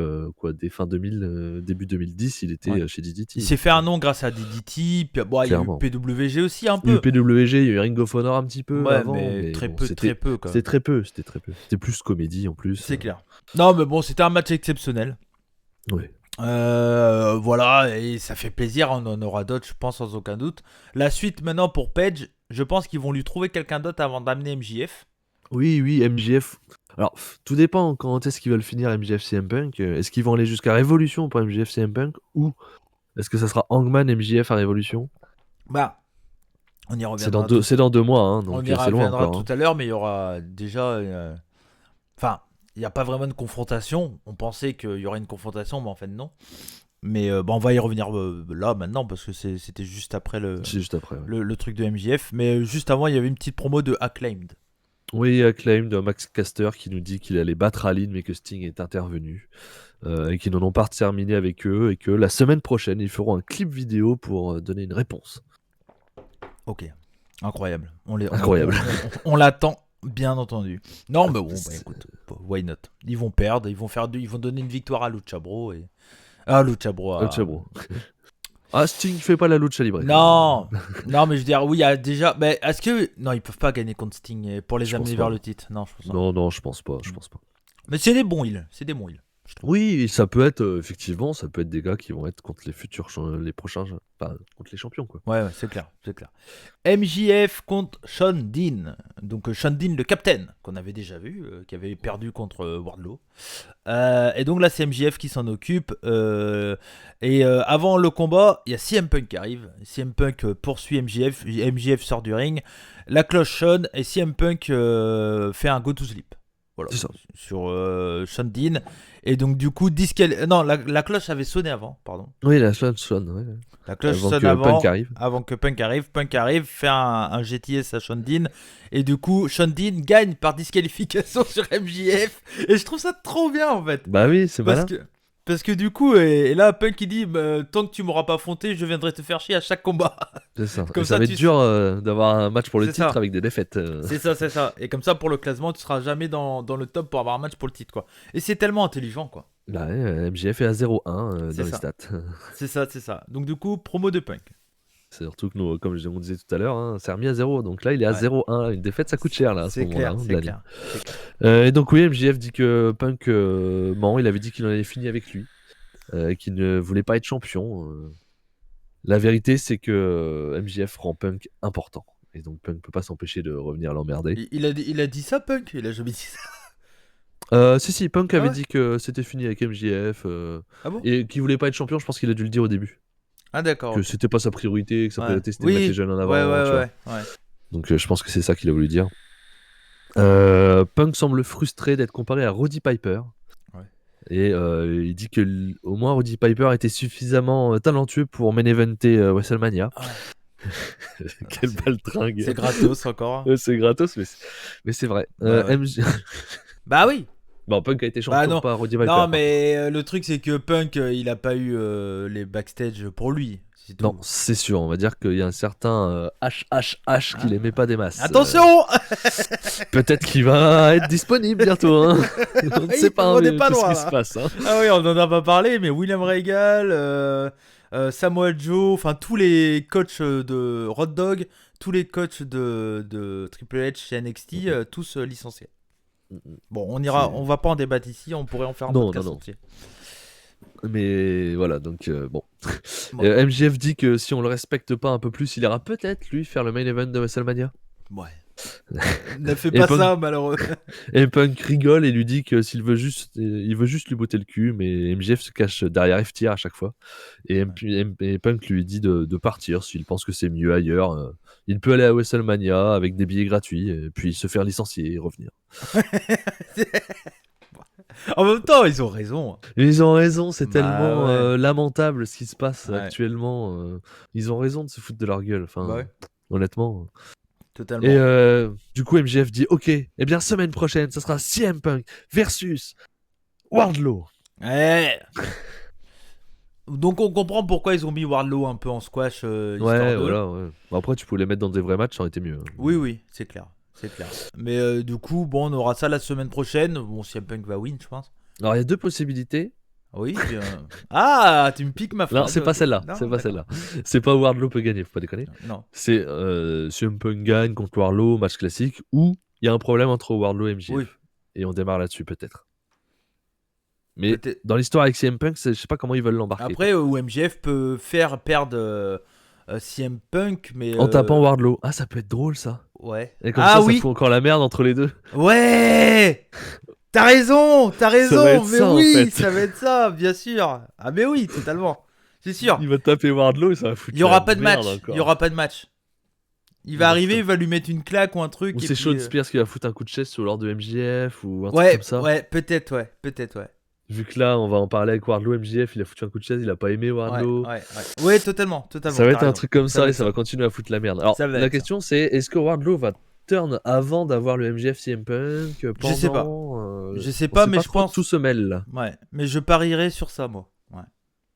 fin 2000, début 2010, il était chez DDT. Il s'est fait un nom grâce à DDT, puis bon, il y a eu PWG aussi un peu. Il y a eu PWG, il y a eu Ring of Honor un petit peu avant, mais très bon, peu, c'était quoi. C'était très peu. C'était plus comédie en plus. C'est clair. Non, mais bon, c'était un match exceptionnel. Oui. Voilà, et ça fait plaisir, on en aura d'autres, je pense, sans aucun doute. La suite maintenant pour Page, je pense qu'ils vont lui trouver quelqu'un d'autre avant d'amener MJF. Oui, MJF. Alors, tout dépend quand est-ce qu'ils veulent finir MJF CM Punk. Est-ce qu'ils vont aller jusqu'à Révolution pour MJF CM Punk ou est-ce que ça sera Hangman MJF à Révolution? Bah, on y reviendra. C'est dans 2 mois, hein, donc on y c'est loin reviendra encore. tout à l'heure, mais il y aura déjà. Enfin, il n'y a pas vraiment de confrontation. On pensait qu'il y aurait une confrontation, mais en fait, non. Mais on va y revenir là maintenant parce que c'était juste après C'est juste après. Ouais. le truc de MJF. Mais juste avant, il y avait une petite promo de Acclaimed. Oui, Acclaimed de Max Caster qui nous dit qu'il allait battre Aline mais que Sting est intervenu et qu'ils n'en ont pas terminé avec eux et que la semaine prochaine ils feront un clip vidéo pour donner une réponse. Ok, incroyable. Incroyable. On l'attend, bien entendu. Non, mais bon, écoute, why not? Ils vont perdre, ils vont donner une victoire à Lucha Bro et Lucha Bro. Sting fait pas la lucha libre. Non, mais je veux dire, oui, il y a déjà. Mais est-ce que non, ils peuvent pas gagner contre Sting pour les amener vers le titre. Non, je pense pas. Non, je pense pas. Mais c'est des bons heals, Oui, ça peut être effectivement, ça peut être des gars qui vont être contre les prochains, enfin, contre les champions quoi. Ouais, c'est clair. MJF contre Sean Dean. Donc Sean Dean, le capitaine, qu'on avait déjà vu, qui avait perdu contre Wardlow. Et donc là, c'est MJF qui s'en occupe. Et avant le combat, il y a CM Punk qui arrive. CM Punk poursuit MJF. MJF sort du ring. La cloche sonne et CM Punk fait un go to sleep. Voilà, c'est ça. Sur Sean Dean. Et donc du coup, non, la cloche avait sonné avant, pardon. Oui, la cloche sonne. Ouais. La cloche sonne avant que Punk arrive. Punk arrive, fait un GTS à Sean Dean. Et du coup, Sean Dean gagne par disqualification sur MJF. Et je trouve ça trop bien en fait. Bah oui, c'est malin. Parce que du coup, et là, Punk il dit tant que tu m'auras pas affronté, je viendrai te faire chier à chaque combat. C'est ça. Comme ça va être dur d'avoir un match pour le titre avec des défaites. C'est ça. Et comme ça, pour le classement, tu seras jamais dans le top pour avoir un match pour le titre, quoi. Et c'est tellement intelligent, quoi. Bah ouais, MJF est à 0-1 dans les stats. C'est ça. Donc du coup, promo de Punk. C'est surtout que nous, comme on disait tout à l'heure, hein, c'est remis à 0. Donc là, il est à 0-1. Une défaite, ça coûte cher là, à ce moment-là. C'est clair. Et donc oui, MJF dit que Punk ment. Il avait dit qu'il en avait fini avec lui. Qu'il ne voulait pas être champion. La vérité, c'est que MJF rend Punk important. Et donc Punk peut pas s'empêcher de revenir l'emmerder. Il a dit ça, Punk? Il a jamais dit ça. Si, Punk avait dit que c'était fini avec MJF. Bon et qu'il voulait pas être champion, je pense qu'il a dû le dire au début. Ah d'accord. Que c'était pas sa priorité, que sa priorité c'était de mettre les jeunes en avant. Ouais. Donc je pense que c'est ça qu'il a voulu dire. Punk semble frustré d'être comparé à Roddy Piper. Et il dit que au moins Roddy Piper était suffisamment talentueux pour main eventer WrestleMania. Quel baltringue. C'est gratos encore. C'est gratos, mais c'est vrai. Bah oui. Bon, Punk a été champion, pas Roddy Piper. Non, mais le truc c'est que Punk, il a pas eu les backstage pour lui. Non, c'est sûr. On va dire qu'il y a un certain HHH qui l'aimait pas des masses. Attention. Peut-être qu'il va être disponible bientôt. Hein. On ne sait pas, ce qui se passe. Hein. Ah oui, on en a pas parlé, mais William Regal, Samoa Joe, enfin tous les coachs de Road Dogg, tous les coachs de Triple H chez NXT, tous licenciés. Bon, on va pas en débattre ici, on pourrait en faire un podcast entier. Mais voilà, donc bon. MJF dit que si on le respecte pas un peu plus, il ira peut-être lui faire le main event de WrestleMania. Ouais. Ne fais Et pas Punk- ça, malheureux. Et Punk rigole et lui dit que il veut juste lui botter le cul, mais MJF se cache derrière FTR à chaque fois. Et Punk lui dit de partir s'il pense que c'est mieux ailleurs. Il peut aller à WrestleMania avec des billets gratuits, et puis se faire licencier et revenir. En même temps, ils ont raison. Et ils ont raison, c'est Bah tellement ouais. lamentable ce qui se passe Ouais. actuellement. Ils ont raison de se foutre de leur gueule. Enfin, Bah ouais. honnêtement. Totalement. Et du coup, MJF dit ok, eh bien, semaine prochaine, ça sera CM Punk versus Wardlow. Ouais. Donc on comprend pourquoi ils ont mis Wardlow un peu en squash. Histoire Ouais, de... voilà. Ouais. Bon, après, tu pouvais les mettre dans des vrais matchs, ça aurait été mieux. Oui, c'est clair. C'est clair. Mais du coup, bon, on aura ça la semaine prochaine. Bon, CM Punk va win, je pense. Alors, il y a deux possibilités. Oui. Ah, tu me piques ma phrase. Non, c'est pas celle-là. Non, C'est pas d'accord. celle-là. C'est pas Wardlow peut gagner, faut pas déconner. Non. C'est CM Punk gagne contre Wardlow, match classique, ou il y a un problème entre Wardlow et MJF. Oui. Et on démarre là-dessus, peut-être. Mais Peut-être. dans l'histoire avec CM Punk, je sais pas comment ils veulent l'embarquer. Après, où MJF peut faire perdre CM Punk, mais. En tapant Wardlow. Ah, ça peut être drôle, ça. Ouais. Et comme Ah ça oui. fout encore la merde entre les deux. Ouais. T'as raison. Ça va être Mais ça, en oui, fait. ça va être ça, bien sûr. Ah, mais oui, totalement. C'est sûr. Il va taper Wardlow et ça va foutre Il y aura la pas de match. merde encore. Il y aura pas de match. Il va Bon, arriver, putain. il va lui mettre une claque ou un truc. Ou et c'est puis, Sean Spears qui va foutre un coup de chaise sur l'ordre de MJF ou un truc Ouais, comme ça. ouais, peut-être, ouais. Vu que là, on va en parler avec Wardlow, MJF, il a foutu un coup de chaise, il a pas aimé Wardlow. Ouais, totalement. Ça va t'as être un raison. truc comme ça va et être ça va continuer à foutre la merde. Alors, Ça va la être question c'est, est-ce que Wardlow va turn avant d'avoir le MJF CM Punk pendant, sais pas. Je sais on pas, sait mais je trop, pense. tout se mêle là. Ouais, mais je parierais sur ça, moi. Ouais,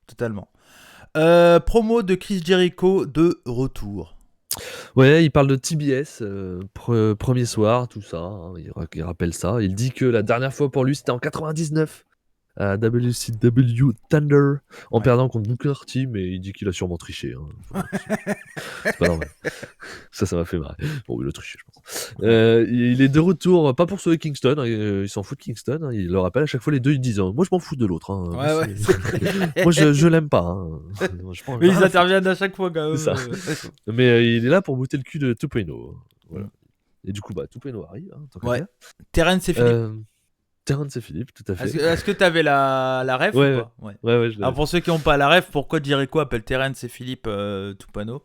totalement. Promo de Chris Jericho de retour. Ouais, il parle de TBS, premier soir, tout ça, hein, il rappelle ça. Il dit que la dernière fois pour lui c'était en 99 à WCW Thunder en Ouais. perdant contre Booker T, mais il dit qu'il a sûrement triché. Hein. C'est pas normal. Ça m'a fait marrer. Bon, il a triché, je pense. Il est de retour, pas pour sauver Kingston, hein, il s'en fout de Kingston. Hein, il le rappelle à chaque fois, les deux ils disent moi je m'en fous de l'autre. Hein, Ouais, c'est- moi je l'aime pas. Hein. Je prends Mais rien ils à interviennent à chaque fois, quand même. C'est ça. foutre. Mais il est là pour bouter le cul de 2.0. Voilà. Et du coup, 2.0 arrive. Hein, tant qu'à Ouais. faire. Terrence et Philippe. Terrence et Philippe, tout à fait. Est-ce que t'avais la ref Ouais, ou pas? Ouais. Ouais, je l'ai. Alors pour ceux qui n'ont pas la ref, pourquoi Jericho appelle Terrence et Philippe Tupano?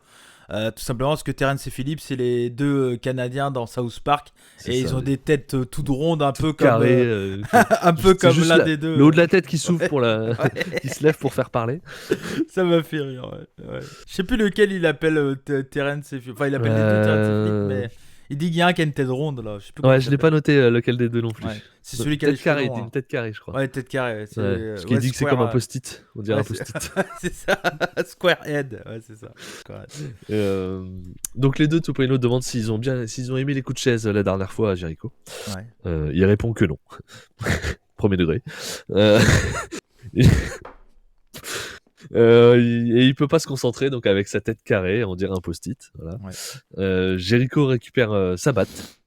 Tout simplement parce que Terrence et Philippe, c'est les deux Canadiens dans South Park. C'est Et ça, ils ont les- des têtes toutes rondes, un peu comme, carré. un peu C'est comme juste l'un des deux. Le haut de la tête qui s'ouvre pour la. Ouais. qui se lève pour faire parler. Ça m'a fait rire, ouais. Je sais plus lequel il appelle Terrence et Philippe. Enfin, il appelle les deux Terrence et Philippe, mais il dit qu'il y a un qui a une tête ronde, là. Je sais plus comment Ouais, il je l'ai pas s'appelle. noté lequel des deux non plus. Ouais. C'est celui qui a les Tête carrée, cheveux il dit longs, une tête carrée, je crois. Ouais, tête carrée. C'est, Ouais, parce qu'il dit que c'est Square, comme un post-it. On dirait ouais, un post-it. c'est ça, Squarehead. Ouais, c'est ça. Squarehead. Donc les deux, Topolino demandent s'ils ont aimé les coups de chaise la dernière fois à Jericho. Ouais. Il répond que non. Premier degré. Euh, et il peut pas se concentrer, donc avec sa tête carrée, on dirait un post-it. Voilà. Ouais. Jericho récupère sa batte.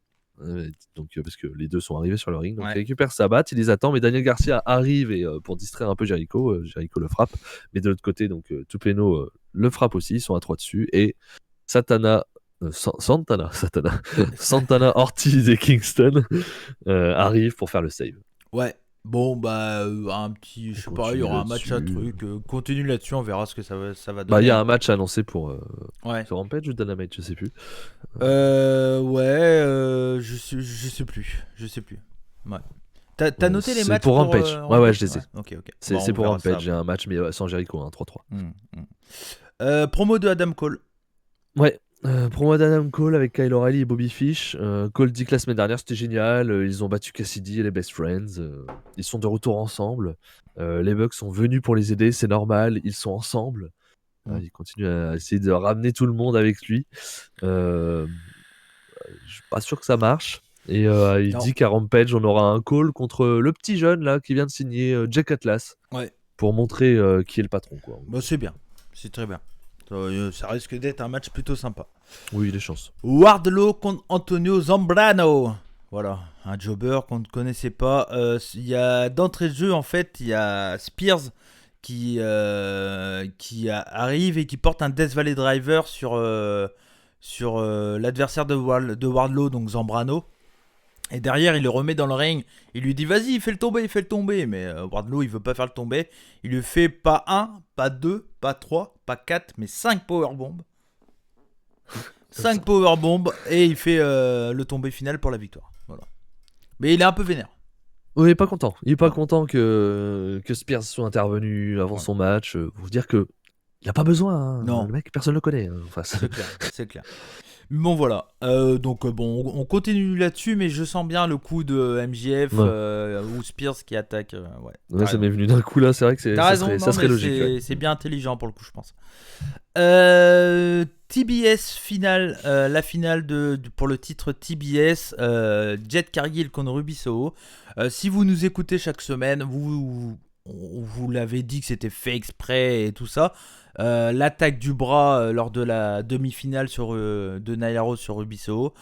Parce que les deux sont arrivés sur le ring, donc Ouais. il récupère sa batte, il les attend, mais Daniel Garcia arrive et pour distraire un peu Jericho, Jericho le frappe, mais de l'autre côté, donc Tupeno le frappe aussi, ils sont à 3 dessus, et Santana, Ortiz et Kingston arrivent pour faire le save. Ouais. Bon, un petit. Je sais pas, il y aura un match à Continue truc. Continue là-dessus, on verra ce que ça va donner. Il y a un match annoncé pour Ouais. sur Rampage ou Dynamite, je sais plus. Je sais plus. Ouais. T'as noté les c'est matchs pour Rampage. Ouais, je les ai. Ok. C'est Bon, on pour verra Rampage, ça. j'ai un match, mais sans Jericho, 3-3. Promo de Adam Cole. Ouais, promo d'Adam Cole avec Kyle O'Reilly et Bobby Fish. Cole dit que la semaine dernière c'était génial, ils ont battu Cassidy et les Best Friends, ils sont de retour ensemble, les Bucks sont venus pour les aider, c'est normal, ils sont ensemble. Il continue à essayer de ramener tout le monde avec lui. Je suis pas sûr que ça marche. Et il dit qu'à Rampage on aura un call contre le petit jeune là qui vient de signer Jack Atlas. Ouais. Pour montrer qui est le patron, quoi. C'est bien, c'est très bien. Ça risque d'être un match plutôt sympa. Oui, les chances. Wardlow contre Antonio Zambrano. Voilà, un jobber qu'on ne connaissait pas. Il y a d'entrée de jeu, en fait, il y a Spears qui arrive et qui porte un Death Valley Driver sur sur l'adversaire de Wardlow, donc Zambrano. Et derrière, il le remet dans le ring. Il lui dit vas-y, fais le tomber. Mais Wardlow, il veut pas faire le tomber. Il lui fait pas 1, pas 2, pas 3, pas 4, mais 5 powerbombs. 5 powerbombs. Et il fait le tomber final pour la victoire. Voilà. Mais il est un peu vénère. Oui, il est pas content. Il est pas content que Spears soit intervenu avant son match. Pour dire que il a pas besoin. Hein. Non. Le mec, personne le connaît. Hein. Enfin, C'est clair. Bon voilà, donc on continue là-dessus, mais je sens bien le coup de MJF ou Spears qui attaque. Ouais, ça m'est venu d'un coup là, c'est vrai que ça serait logique. C'est bien intelligent pour le coup, je pense. TBS finale, la finale pour le titre TBS, Jet Cargill contre Ruby Soho. Si vous nous écoutez chaque semaine, vous l'avez dit que c'était fait exprès et tout ça. L'attaque du bras lors de la demi-finale de Nyla Rose sur Ruby Soho,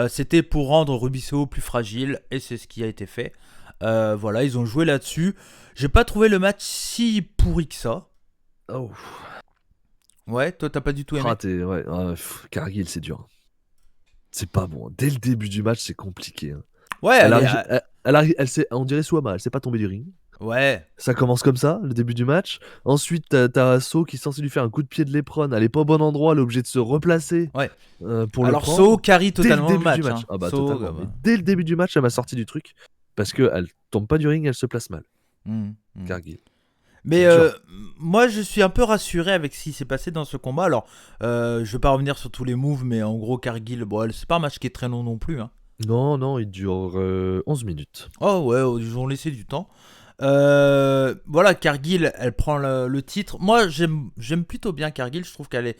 c'était pour rendre Ruby Soho plus fragile, et c'est ce qui a été fait. Voilà, ils ont joué là-dessus. J'ai pas trouvé le match si pourri que ça. Oh. Ouais, toi t'as pas du tout aimé. Ouais. Cargill, c'est dur. C'est pas bon. Dès le début du match, c'est compliqué. Hein. Ouais, on dirait Swama, elle s'est pas tombée du ring. Ouais. Ça commence comme ça, le début du match. Ensuite, t'as So qui est censé lui faire un coup de pied de l'éperon. Elle est pas au bon endroit, elle est obligée de se replacer. Ouais. Pour alors le prendre. So carry totalement le match. Hein. Ah bah totalement. Dès le début du match, elle m'a sorti du truc. Parce qu'elle tombe pas du ring, elle se place mal. Cargill. Mais moi je suis un peu rassuré avec ce qui s'est passé dans ce combat. Alors je vais pas revenir sur tous les moves, mais en gros Cargill, c'est pas un match qui est très long non plus. Hein. Non, il dure 11 minutes. Oh ouais, ils ont laissé du temps. Voilà, Cargill, elle prend le titre. Moi, j'aime plutôt bien Cargill. Je trouve qu'elle est.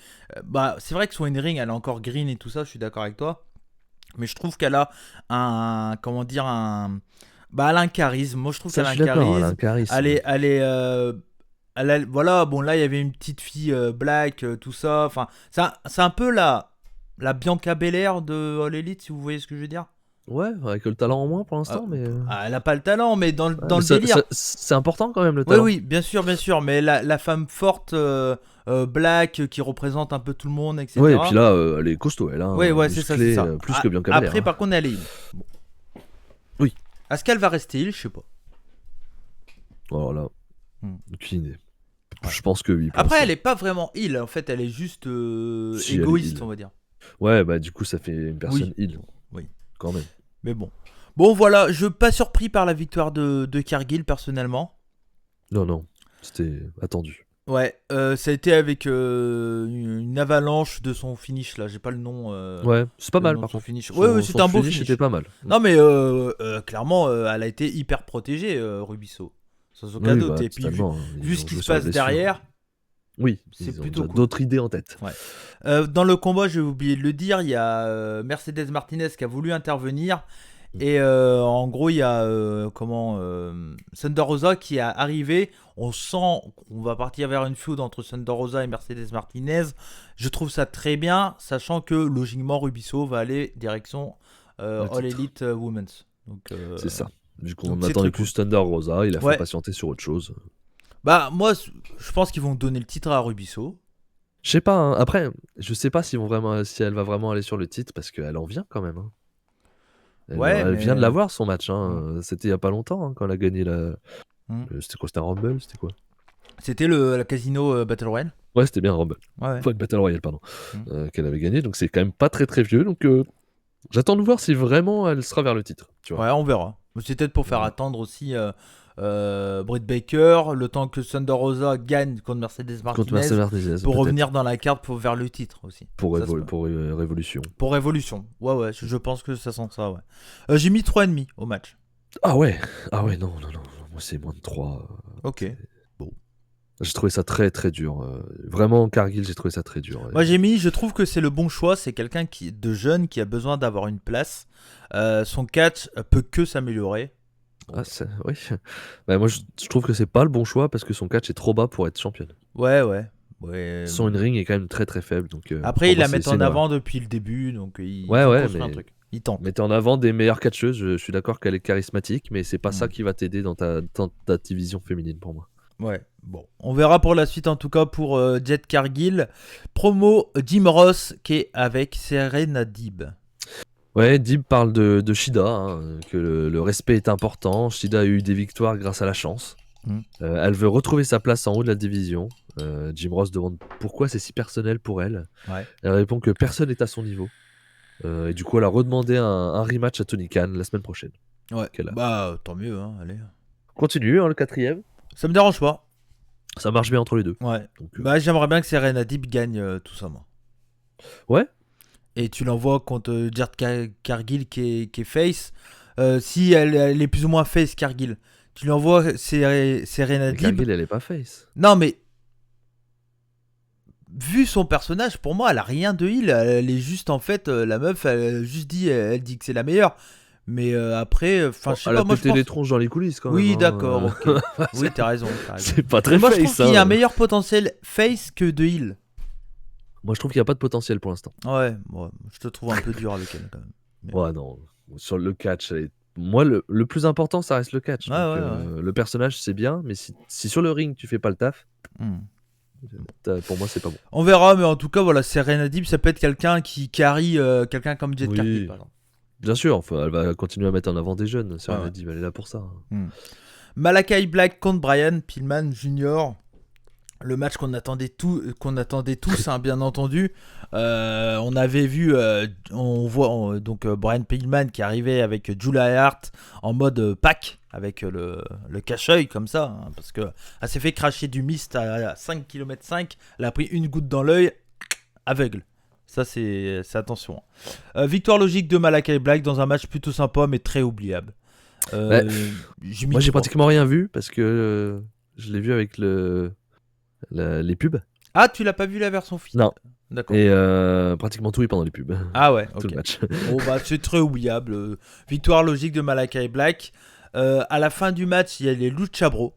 C'est vrai que son in-ring, elle est encore green et tout ça. Je suis d'accord avec toi. Mais je trouve qu'elle a un. Comment dire un. Elle a un charisme. Moi, je trouve qu'elle a un charisme. Elle est. Voilà, bon, là, il y avait une petite fille black, tout ça. Enfin, c'est un peu la Bianca Belair de All Elite, si vous voyez ce que je veux dire. Ouais, avec le talent en moins pour l'instant, mais... elle a pas le talent, mais dans le délire... C'est important quand même, le talent. Oui, bien sûr, mais la femme forte, black, qui représente un peu tout le monde, etc. Ouais, et puis là, elle est costaud, elle. Hein, ouais, c'est ça. Plus que Bianca Belair. Après, par contre, elle est heal. Bon. Oui. Est-ce qu'elle va rester heal? Je sais pas. Alors là, aucune idée. Je pense que oui. Après, elle est pas vraiment heal, en fait, elle est juste égoïste, on va dire. Ouais, du coup, ça fait une personne heal. Oui. Quand même. Mais bon, voilà, je suis pas surpris par la victoire de Cargill personnellement. Non, c'était attendu. Ouais, ça a été avec une avalanche de son finish là, j'ai pas le nom. Ouais, c'est pas mal par contre. Ouais, c'était un beau finish. C'était pas mal. Non mais clairement, elle a été hyper protégée, Ruby Soho. Sans aucun doute. Et puis vu ce qui se passe derrière. Oui, c'est plutôt cool. D'autres idées en tête. Ouais. Dans le combat, j'ai oublié de le dire, il y a Mercedes Martinez qui a voulu intervenir. Et en gros, il y a Thunder Rosa qui est arrivé. On sent qu'on va partir vers une feud entre Thunder Rosa et Mercedes Martinez. Je trouve ça très bien, sachant que logiquement, Ruby Soho va aller direction All Elite Women's. C'est ça. Du coup, on attendait plus Thunder Rosa. Il a fait patienter sur autre chose. Moi, je pense qu'ils vont donner le titre à Ruby Soho. Je sais pas. Hein. Après, je sais pas si elle va vraiment aller sur le titre parce qu'elle en vient quand même. Hein. Elle vient de l'avoir son match. Hein. C'était il y a pas longtemps quand elle a gagné la. C'était quoi? C'était un Rumble? C'était quoi? C'était la Casino Battle Royale. Ouais, c'était bien un Rumble. Ouais. Enfin, Battle Royale, pardon. Qu'elle avait gagné. Donc c'est quand même pas très très vieux. Donc j'attends de voir si vraiment elle sera vers le titre. Tu vois. Ouais, on verra. C'est peut-être pour faire attendre aussi Britt Baker, le temps que Thunder Rosa gagne contre Mercedes Martinez, pour revenir dans la carte vers le titre aussi. Pour Révolution. Pour Révolution, ouais, je pense que ça sent ça, ouais. J'ai mis 3,5 au match. Ah ouais, non, moi c'est moins de 3. Ok, bon. J'ai trouvé ça très très dur. Vraiment, Cargill, j'ai trouvé ça très dur. Moi je trouve que c'est le bon choix, c'est quelqu'un de jeune qui a besoin d'avoir une place. Son catch peut que s'améliorer. Oui. Moi je trouve que c'est pas le bon choix parce que son catch est trop bas pour être championne. Ouais. Son in-ring est quand même très très faible. Donc, après, il la met en avant depuis le début, donc il construit un truc. Il tente. Mettez en avant des meilleures catcheuses. Je suis d'accord qu'elle est charismatique, mais c'est pas ça qui va t'aider dans ta division féminine pour moi. Ouais, bon. On verra pour la suite en tout cas pour Jet Cargill. Promo Jim Ross qui est avec Serena Deeb. Ouais, Deeb parle de Shida, hein, que le respect est important. Shida a eu des victoires grâce à la chance. Elle veut retrouver sa place en haut de la division. Jim Ross demande pourquoi c'est si personnel pour elle. Ouais. Elle répond que personne n'est à son niveau. Et du coup, elle a redemandé un rematch à Tony Khan la semaine prochaine. Ouais. Qu'elle a. Bah tant mieux, hein, allez. Continue, hein, le 4e. Ça me dérange pas. Ça marche bien entre les deux. Ouais. Donc, Bah j'aimerais bien que Serena Deeb gagne tout ça, moi. Ouais. Et tu l'envoies contre Jet Cargill qui est face. Si elle est plus ou moins face, Cargill. Tu l'envoies Serena Mais Deeb. Cargill, elle est pas face. Non, mais vu son personnage, pour moi, elle a rien de heal. Elle est juste, en fait, la meuf, elle juste dit, elle dit que c'est la meilleure. Mais après, enfin, je sais Elle pas, a moi je pété pense. les tronches dans les coulisses quand même. Oui, hein. d'accord, ok. Oui, t'as raison. C'est pas très Moi, face. je trouve qu'il y a un hein. meilleur potentiel face que de heal. Moi, je trouve qu'il n'y a pas de potentiel pour l'instant. Ouais, je te trouve un peu dur avec elle quand même. Mais- Ouais, non. Sur le catch, moi, le plus important, ça reste le catch. Ouais, Donc, ouais. le personnage, c'est bien, mais si sur le ring, tu fais pas le taf, Hmm. pour moi, c'est pas bon. On verra, mais en tout cas, voilà, Serena Deeb, ça peut être quelqu'un qui carry quelqu'un comme Jet Oui. Cargill, par exemple. Bien sûr, enfin, elle va continuer à mettre en avant des jeunes. Serena ouais. Deeb, elle est là pour ça. Malakai Black contre Brian Pillman Jr. Le match qu'on attendait tous, hein, bien entendu. On avait vu, donc Brian Pillman qui arrivait avec Julia Hart en mode pack avec le cache-œil comme ça, hein, parce que elle s'est fait cracher du mist à 5 km 5. Elle a pris une goutte dans l'œil, aveugle. Ça c'est attention. Victoire logique de Malakai Black dans un match plutôt sympa mais très oubliable. Moi, j'ai 3. pratiquement rien vu parce que je l'ai vu avec les pubs. Ah, tu l'as pas vu la version finale? Non. D'accord. Et pratiquement tout est pendant les pubs. Ah ouais, Tout ok. le match. Bon, bah, c'est très oubliable. Victoire logique de Malakai Black. À la fin du match, il y a les Lucha Bros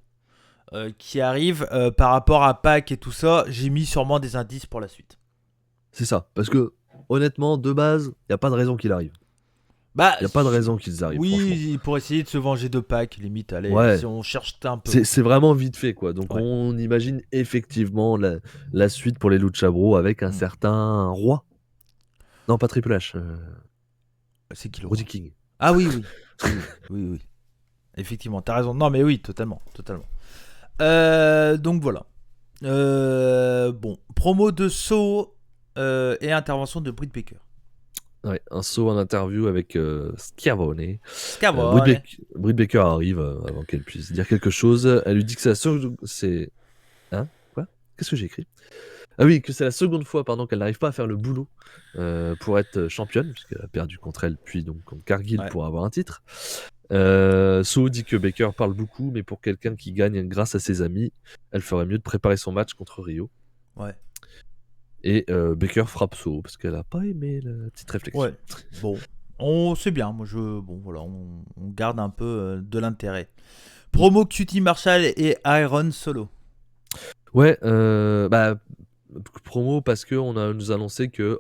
qui arrivent par rapport à Pac et tout ça. J'ai mis sûrement des indices pour la suite. C'est ça. Parce que, honnêtement, de base, il n'y a pas de raison qu'il arrive. Bah, Il n'y a pas de raison qu'ils arrivent, franchement. oui, pour essayer de se venger de Pac, limite. Allez, Ouais. si on cherche un peu. C'est vraiment vite fait, quoi. Donc, Ouais. on imagine effectivement la suite pour les Lucha Bros avec un certain roi. Non, pas Triple H. C'est qui le Roddy roi? King. Ah oui. Oui. Effectivement, t'as raison. Non, mais oui, totalement. Donc voilà. Bon, promo de Soho et intervention de Britt Baker. Ouais, un saut en interview avec Schiavone. Scavone. Britt Baker arrive avant qu'elle puisse dire quelque chose. Elle lui dit que c'est la seconde... Hein? Quoi? Qu'est-ce que j'ai écrit? Ah oui, que c'est la seconde fois qu'elle n'arrive pas à faire le boulot pour être championne, puisqu'elle a perdu contre elle, puis donc contre Cargill pour avoir un titre. So dit que Baker parle beaucoup, mais pour quelqu'un qui gagne grâce à ses amis, elle ferait mieux de préparer son match contre Rio. Ouais. Et Baker frappe So parce qu'elle a pas aimé la petite réflexion. Ouais. Bon, on sait bien. Moi, on garde un peu de l'intérêt. Promo QT Marshall et Iron Solo. Ouais, promo parce que nous a annoncé que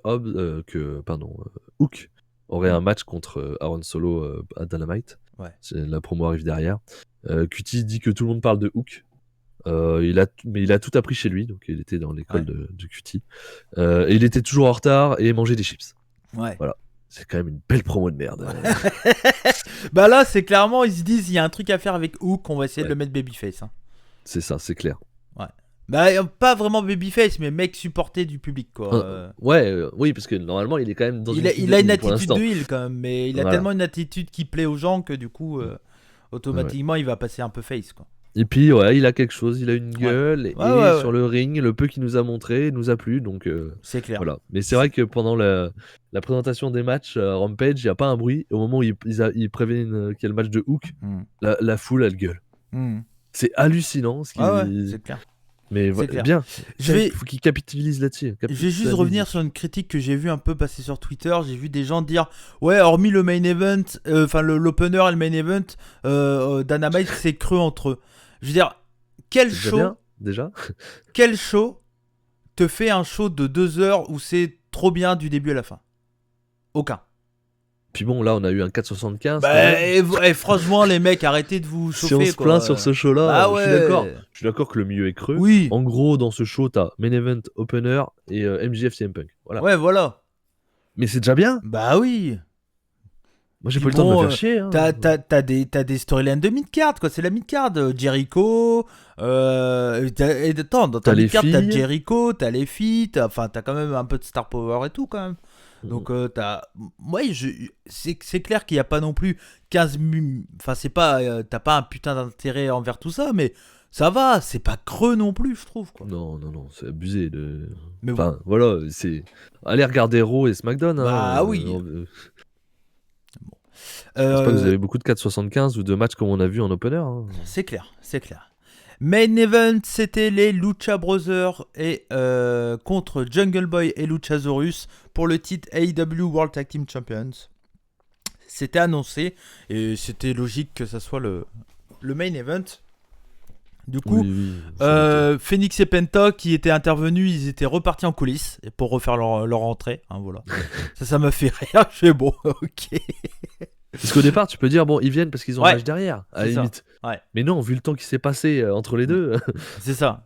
Hook aurait un match contre Aaron Solo à Dynamite. Ouais. La promo arrive derrière. QT dit que tout le monde parle de Hook. Mais il a tout appris chez lui, donc il était dans l'école de QT. Et il était toujours en retard et mangeait des chips. Ouais. Voilà. C'est quand même une belle promo de merde. Bah là, c'est clairement, ils se disent, il y a un truc à faire avec Hook, on va essayer de le mettre babyface. Hein. C'est ça, c'est clair. Ouais. Bah, pas vraiment babyface, mais mec supporté du public, quoi. Oui, parce que normalement, il est quand même dans il a une attitude de heel, quand même, mais il a Voilà. tellement une attitude qui plaît aux gens que du coup, automatiquement, il va passer un peu face, quoi. Et puis, ouais, il a quelque chose, il a une gueule, et Ouais. sur le ring, le peu qu'il nous a montré nous a plu, donc c'est clair. Voilà. Mais c'est vrai que pendant la présentation des matchs Rampage, il n'y a pas un bruit. Au moment où ils préviennent qu'il y a le match de Hook, la foule, elle gueule. C'est hallucinant. C'est clair. Mais C'est clair. bien. Il faut qu'ils capitalisent là-dessus. Je vais juste revenir sur une critique que j'ai vu un peu passer sur Twitter. J'ai vu des gens dire ouais, hormis le main event, l'opener et le main event, Dynamite c'est creux entre eux. Je veux dire, quel C'est show bien, déjà. Quel show te fait un show de 2 heures où c'est trop bien du début à la fin? Aucun. Puis bon, là, on a eu un 4,75. Franchement, les mecs, arrêtez de vous Si chauffer. on se plaint sur ce show-là, Bah je suis ouais. d'accord. Je suis d'accord que le milieu est creux. Oui. En gros, dans ce show, t'as Main Event, Opener et MJF CM Punk. Voilà. Ouais, voilà. Mais c'est déjà bien. Bah oui. Moi, j'ai Puis pas eu le temps de bon, me faire chier. Hein. T'as des storylines de mid-card, quoi. C'est la mid-card. Jericho. Attends, dans ta T'as les mid-card, t'as filles. Jericho, t'as les filles. T'as quand même un peu de star power et tout, quand même. Donc, c'est clair qu'il n'y a pas non plus 15 000. Enfin, c'est pas. T'as pas un putain d'intérêt envers tout ça, mais ça va. C'est pas creux non plus, je trouve, quoi. Non, c'est abusé. Mais bon. Enfin, voilà, c'est. Allez regarder Raw et SmackDown. Bah oui. Je pense pas que vous avez beaucoup de 4,75 ou de matchs comme on a vu en opener. Hein. C'est clair. Main event, c'était les Lucha Brothers et contre Jungle Boy et Luchasaurus pour le titre AEW World Tag Team Champions. C'était annoncé et c'était logique que ça soit le main event. Du coup, Phoenix et Penta qui étaient intervenus, ils étaient repartis en coulisses pour refaire leur entrée. Hein, voilà. ça m'a fait rire. Je fais bon, ok. Parce qu'au départ, tu peux dire, bon, ils viennent parce qu'ils ont un match derrière, à la limite. Ouais. Mais non, vu le temps qui s'est passé entre les deux. C'est ça.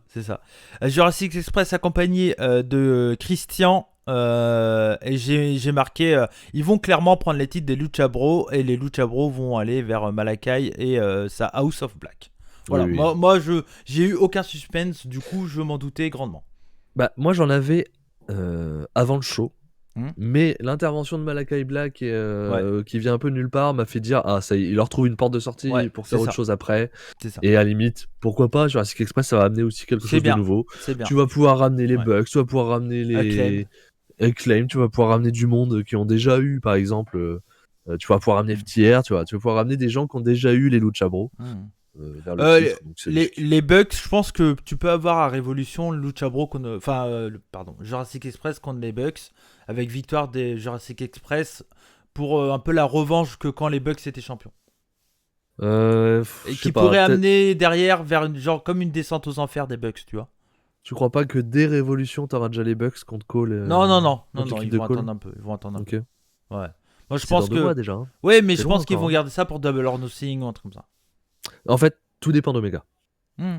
Jurassic Express accompagné de Christian. Et j'ai marqué, ils vont clairement prendre les titres des Lucha Bros. Et les Lucha Bros vont aller vers Malakai et sa House of Black. Voilà, oui. moi j'ai eu aucun suspense, du coup je m'en doutais grandement. Bah, moi j'en avais avant le show. Mais l'intervention de Malakai Black qui vient un peu nulle part m'a fait dire ça y est, il leur trouve une porte de sortie pour faire autre chose après. C'est ça. Et à la limite, pourquoi pas, Jurassic Express ça va amener aussi quelque chose de nouveau. C'est bien. Tu vas pouvoir ramener les Bucks, tu vas pouvoir ramener les Acclaim, tu vas pouvoir ramener du monde qui ont déjà eu par exemple, tu vas pouvoir ramener FTR, tu vas pouvoir ramener des gens qui ont déjà eu les Lucha Bros. Vers le titre, donc les Bucks, je pense que tu peux avoir à Révolution Lucha Bros Jurassic Express contre les Bucks avec victoire des Jurassic Express pour un peu la revanche que quand les Bucks étaient champions. Et qui pourrait amener derrière vers comme une descente aux enfers des Bucks, tu vois. Tu crois pas que dès Révolution t'auras déjà les Bucks contre Cole Non, ils vont attendre un peu. Okay. Ouais. Moi je pense que déjà, hein. Ouais, mais je pense qu'ils vont garder ça pour Double or Nothing ou un truc comme ça. En fait, tout dépend d'Omega.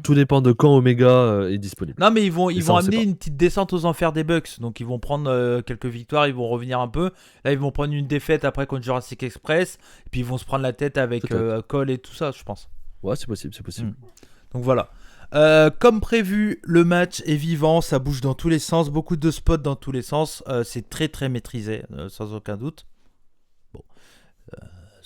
Tout dépend de quand Omega est disponible. Non, mais ils vont amener une petite descente aux enfers des Bucks. Donc ils vont prendre quelques victoires, ils vont revenir un peu. Là, ils vont prendre une défaite après contre Jurassic Express. Et puis ils vont se prendre la tête avec Cole et tout ça, je pense. Ouais, c'est possible. Donc voilà. Comme prévu, le match est vivant, ça bouge dans tous les sens, beaucoup de spots dans tous les sens. C'est très très maîtrisé, sans aucun doute. Bon.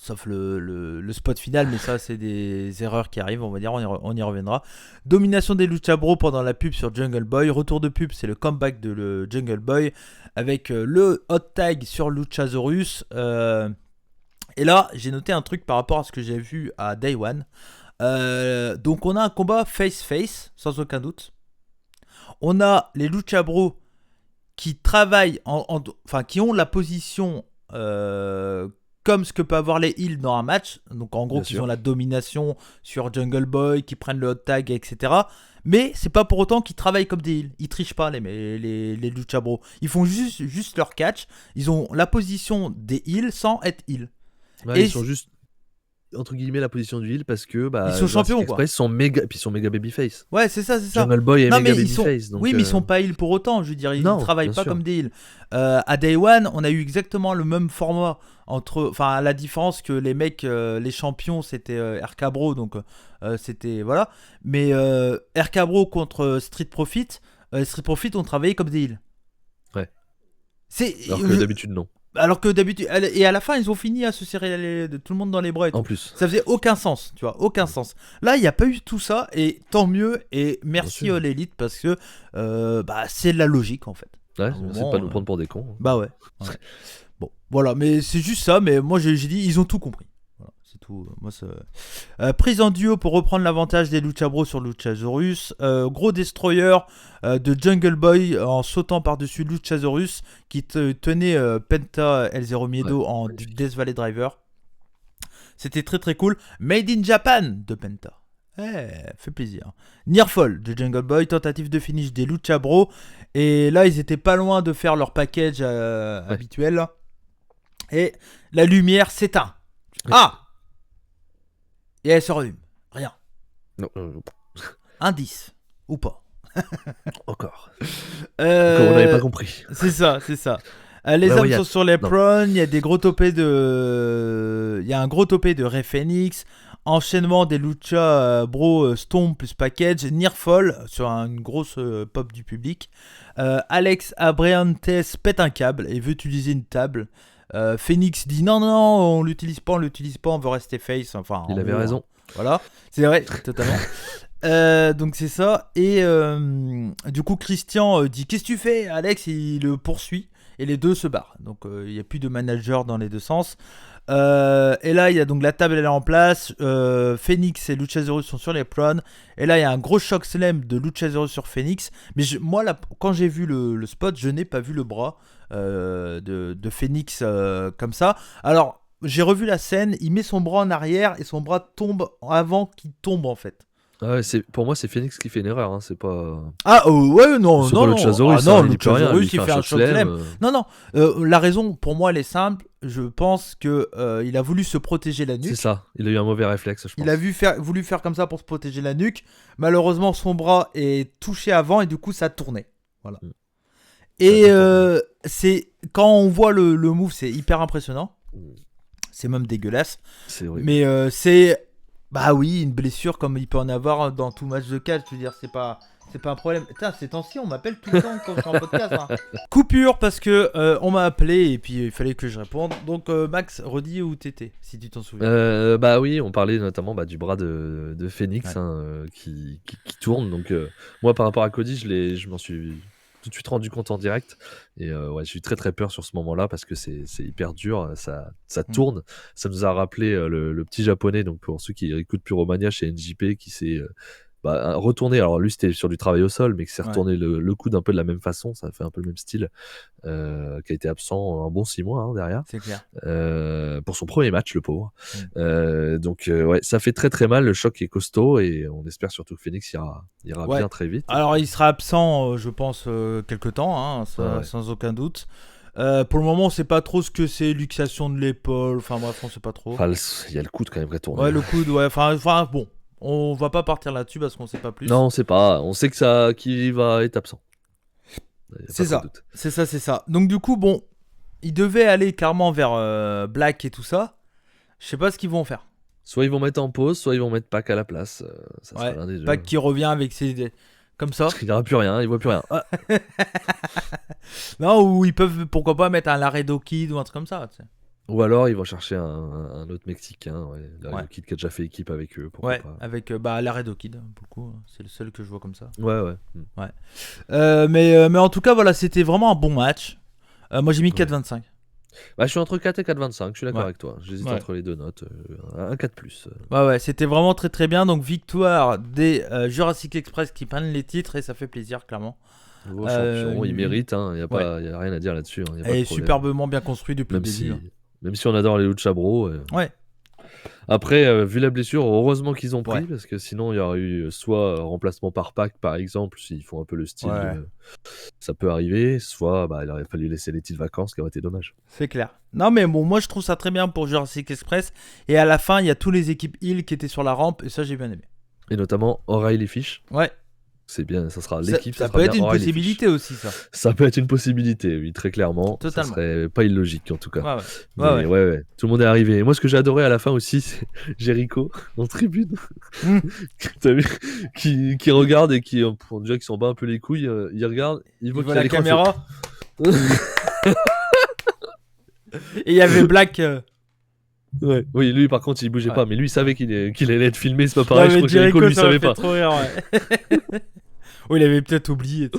Sauf le spot final, mais ça c'est des erreurs qui arrivent, on va dire, on y reviendra. Domination des Lucha Bros pendant la pub sur Jungle Boy. Retour de pub, c'est le comeback de le Jungle Boy avec le hot tag sur Luchasaurus. Et là, j'ai noté un truc par rapport à ce que j'ai vu à Day One. Donc on a un combat face-face, sans aucun doute. On a les Lucha Bros qui travaillent, qui ont la position... comme ce que peut avoir les heels dans un match. Donc en gros, ils ont la domination sur Jungle Boy, qui prennent le hot tag, etc. Mais c'est pas pour autant qu'ils travaillent comme des heels. Ils trichent pas, les Lucha Bros. Ils font juste leur catch. Ils ont la position des heels sans être heels. Ouais, ils sont juste entre guillemets la position du heel parce que ils sont champions, quoi. Ils sont méga babyface. Ouais, c'est ça. Jungle Boy est méga babyface. Oui, mais ils sont pas heel pour autant. Je veux dire, ils travaillent pas comme des heels. À Day One, on a eu exactement le même format la différence que les mecs, les champions, c'était RK Bro, donc c'était voilà. Mais RK Bro contre Street Profit, ont travaillé comme des heels. Ouais. Alors que d'habitude non. Alors que d'habitude, et à la fin, ils ont fini à se serrer tout le monde dans les bras. En plus. Ça faisait aucun sens, tu vois, aucun sens. Là, il n'y a pas eu tout ça, et tant mieux, et merci à l'élite, parce que c'est de la logique, en fait. Ouais, c'est pas nous prendre pour des cons. Bah ouais. Bon, voilà, mais c'est juste ça, mais moi j'ai dit, ils ont tout compris. Voilà, c'est tout. Moi, prise en duo pour reprendre l'avantage des Lucha Bros sur Luchasaurus. Gros destroyer de Jungle Boy en sautant par-dessus Luchasaurus qui tenait Penta El Zero Miedo en Death Valley Driver. C'était très très cool. Made in Japan de Penta. Fait plaisir. Nearfall de Jungle Boy, tentative de finish des Lucha Bros. Et là, ils étaient pas loin de faire leur package habituel. Et la lumière s'éteint. Ah! Et elle se rallume. Rien. Non, Indice. Ou pas. encore. Euh, Encore, on n'avait pas compris. C'est ça, c'est ça. Les Ouais, hommes ouais, y a- sont sur les non. prônes, il y a des gros topés de... Il y a un gros topé de Rey Fenix, enchaînement des Lucha Bro Stomp plus package, Nearfall sur une grosse pop du public. Alex Abrahantes pète un câble et veut utiliser une table. Phoenix dit non, on l'utilise pas, on veut rester face. Enfin, Il en avait gros, raison. Voilà, c'est vrai, totalement. Donc c'est ça. Et du coup, Christian dit qu'est-ce que tu fais? Alex, il le poursuit. Et les deux se barrent. Donc il n'y a plus de manager dans les deux sens. Et là, il y a donc la table, elle est en place. Phoenix et Luchasaurus sont sur les prônes. Et là, il y a un gros choc slam de Luchasaurus sur Phoenix. Mais moi, là, quand j'ai vu le spot, je n'ai pas vu le bras de Phoenix comme ça. Alors, j'ai revu la scène. Il met son bras en arrière et son bras tombe avant qu'il tombe en fait. Ah ouais, pour moi, c'est Phoenix qui fait une erreur. Hein. C'est pas. Ah ouais, non, C'est non, pas non. Luchasaurus, Ah non, il dit plus rien. Luchasaurus, Lui, il fait un choc slam. Non, la raison, pour moi, elle est simple. Je pense que il a voulu se protéger la nuque. C'est ça. Il a eu un mauvais réflexe, je pense. Il a voulu faire comme ça pour se protéger la nuque. Malheureusement, son bras est touché avant et du coup, ça tournait. Voilà. Et c'est quand on voit le move, c'est hyper impressionnant. C'est même dégueulasse. C'est horrible. Mais c'est bah oui, une blessure comme il peut en avoir dans tout match de catch. Je veux dire, c'est pas un problème. Putain, ces temps-ci, on m'appelle tout le temps quand je suis en podcast. Hein. Coupure parce que on m'a appelé et puis il fallait que je réponde. Donc Max, redis où t'étais, si tu t'en souviens. Bah oui, on parlait notamment du bras de Phoenix qui tourne. Donc moi, par rapport à Cody, je m'en suis tout de suite rendu compte en direct. Et ouais, j'ai eu très très peur sur ce moment-là parce que c'est hyper dur. Ça tourne. Ça nous a rappelé le petit japonais. Donc pour ceux qui écoutent Puromania chez NJP, qui s'est retourné. Alors lui, c'était sur du travail au sol, mais qui s'est retourné le coude un peu de la même façon. Ça fait un peu le même style. Qui a été absent un bon 6 mois derrière. C'est clair. Pour son premier match, le pauvre. Donc ouais, ça fait très très mal. Le choc est costaud et on espère surtout que Phoenix ira bien très vite. Alors il sera absent, je pense, quelques temps, hein, sans aucun doute. Pour le moment, on sait pas trop ce que c'est, luxation de l'épaule. Enfin bref, on sait pas trop. Enfin, il y a le coude quand même qui tourne. Ouais, le coude, ouais. Enfin bon, on va pas partir là-dessus parce qu'on sait pas plus. Non, on sait pas. On sait qu'il va être absent. C'est ça. Donc du coup, bon, ils devaient aller carrément vers Black et tout ça. Je sais pas ce qu'ils vont faire. Soit ils vont mettre en pause, soit ils vont mettre Pac à la place. Ça sera l'un des deux. Pac qui revient avec ses... Comme ça. Il n'aura plus rien, il voit plus rien. Ah. Non, ou ils peuvent, pourquoi pas, mettre un Laredo Kid ou un truc comme ça. Tu sais. Ou alors ils vont chercher un autre Mexicain, Laredo Kid qui a déjà fait équipe avec eux. Pourquoi pas. Avec Laredo Kid, pour le coup. C'est le seul que je vois comme ça. Ouais. Mais en tout cas, voilà, c'était vraiment un bon match. Moi, j'ai mis 4,25. Bah, je suis entre 4 et 4,25, je suis d'accord avec toi. J'hésite entre les deux notes. Un 4+. Ouais, c'était vraiment très très bien. Donc, victoire des Jurassic Express qui prennent les titres et ça fait plaisir, clairement. Nouveau champion, il mérite, il n'y a rien à dire là-dessus. Et superbement bien construit depuis le début. Même si on adore les Lucha Bro. Ouais. Après, vu la blessure, heureusement qu'ils ont pris, parce que sinon il y aurait eu soit remplacement par Pac, par exemple, s'ils font un peu le style, ça peut arriver, soit il aurait fallu laisser les petites vacances, qui aurait été dommage. C'est clair. Non mais bon, moi je trouve ça très bien pour Jurassic Express, et à la fin il y a tous les équipes Hill qui étaient sur la rampe, et ça j'ai bien aimé. Et notamment O'Reilly Fish. Ouais. C'est bien, ça sera l'équipe. Ça peut être une possibilité aussi, ça. Ça peut être une possibilité, oui, très clairement. Totalement. Ça serait pas illogique, en tout cas. Ouais. Tout le monde est arrivé. Et moi, ce que j'ai adoré à la fin aussi, c'est Jericho en tribune. T'as vu qui regarde et qui, déjà, qui s'en bat un peu les couilles. Il regarde, il voit qu'il y a la caméra. Et il y avait Black. Ouais. Oui, lui par contre il bougeait pas, mais lui il savait qu'il allait être filmé, c'est pas pareil. Je crois que Jericho lui savait pas. Trop rire, oui, il avait peut-être oublié.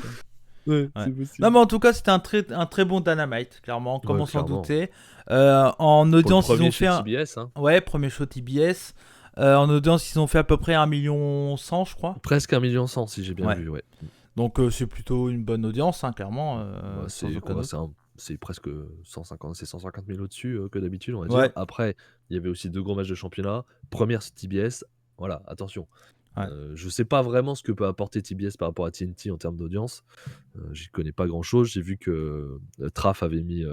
C'est possible. Non, mais en tout cas, c'était un très bon Dynamite, clairement, comme on s'en doutait. En audience, ils ont fait TBS, hein. Ouais, premier show TBS. En audience, ils ont fait à peu près 1,1 million, je crois. Presque 1,1 million si j'ai bien vu, ouais. Donc c'est plutôt une bonne audience, hein, clairement. C'est presque 150 000 au-dessus que d'habitude, on va dire. Après, il y avait aussi 2 gros matchs de championnat. Première, c'est TBS. Voilà, attention. Ouais. Je sais pas vraiment ce que peut apporter TBS par rapport à TNT en termes d'audience. J'y connais pas grand-chose. J'ai vu que Traf avait mis,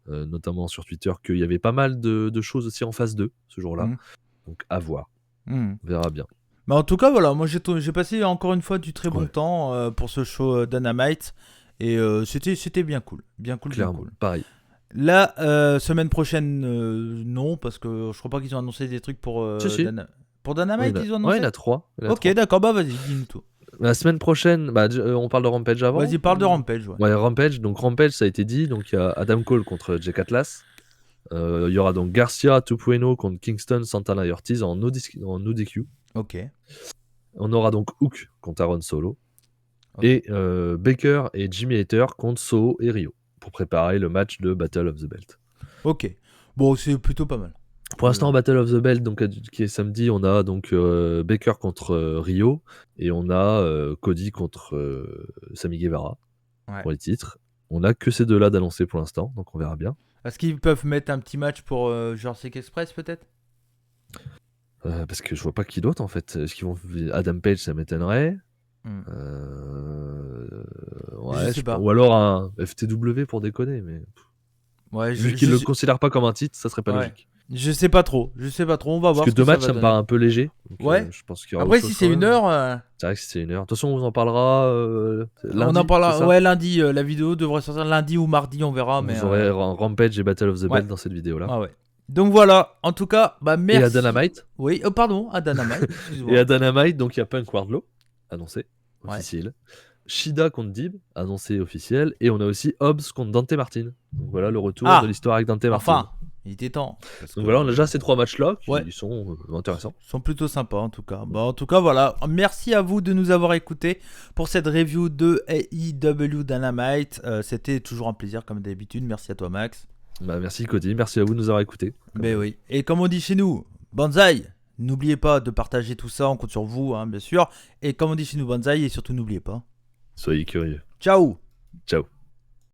notamment sur Twitter, qu'il y avait pas mal de choses aussi en phase 2 ce jour-là. Mhm. Donc à voir, Mhm. on verra bien. Mais en tout cas, voilà, moi j'ai passé encore une fois du très bon Ouais. temps pour ce show Dynamite. Et c'était bien cool. Bien cool, bien Clairement, cool. pareil. La semaine prochaine, non, parce que je crois pas qu'ils ont annoncé des trucs pour Si. pour Ouais, Dynamite, ils ont annoncé. il y en a 3. Ok, d'accord, bah vas-y, dis-nous tout. La semaine prochaine, on parle de Rampage avant. Vas-y, parle de Rampage. Ouais. Ouais, Rampage. Donc Rampage, ça a été dit. Donc il y a Adam Cole contre Jake Atlas. Il y aura donc Garcia 2.0 contre Kingston, Santana et Ortiz en no DQ. Ok. On aura donc Hook contre Aaron Solo. Ok. Et Baker et Jimmy Hater contre Soho et Rio pour préparer le match de Battle of the Belt. Ok. Bon, c'est plutôt pas mal. Pour l'instant, Battle of the Belt, donc, qui est samedi, on a donc Baker contre Rio et on a Cody contre Sammy Guevara pour les titres. On a que ces deux-là d'annoncer pour l'instant, donc on verra bien. Est-ce qu'ils peuvent mettre un petit match pour Jurassic Express peut-être? Parce que je vois pas qui d'autre en fait. Est-ce qu'ils vont Adam Page, ça m'étonnerait. Je sais pas. Ou alors un FTW pour déconner, mais Ouais, vu qu'ils le considèrent pas comme un titre, ça serait pas logique. Je sais pas trop, on va voir. Parce que 2 matchs, ça me paraît un peu léger. Donc, ouais. Je pense qu'il y aura après, autre si chose c'est quand une même. heure. C'est vrai que si c'est une heure. De toute façon, on en parlera lundi. On en parlera, lundi. La vidéo devrait sortir lundi ou mardi, on verra. Vous mais aurez Rampage et Battle of the Belt dans cette vidéo-là. Ah ouais. Donc voilà, en tout cas, bah merci. Et à Dynamite. Oui, pardon, à Dynamite. Et à Dynamite, donc il y a Punk Wardlow, annoncé, officiel. Shida contre Dib, annoncé officiel. Et on a aussi Hobbs contre Dante Martin. Donc voilà le retour de l'histoire avec Dante Martin. Enfin, il était temps. Donc voilà, on a déjà ces 3 matchs-là qui sont intéressants. Ils sont plutôt sympas en tout cas. Bah, en tout cas, voilà. Merci à vous de nous avoir écoutés pour cette review de AEW Dynamite. C'était toujours un plaisir comme d'habitude. Merci à toi, Max. Bah, merci Cody, merci à vous de nous avoir écoutés. Ben oui. Et comme on dit chez nous, Banzai, n'oubliez pas de partager tout ça, on compte sur vous, hein, bien sûr. Et comme on dit chez nous, Banzai, et surtout n'oubliez pas. Soyez curieux. Ciao. Ciao.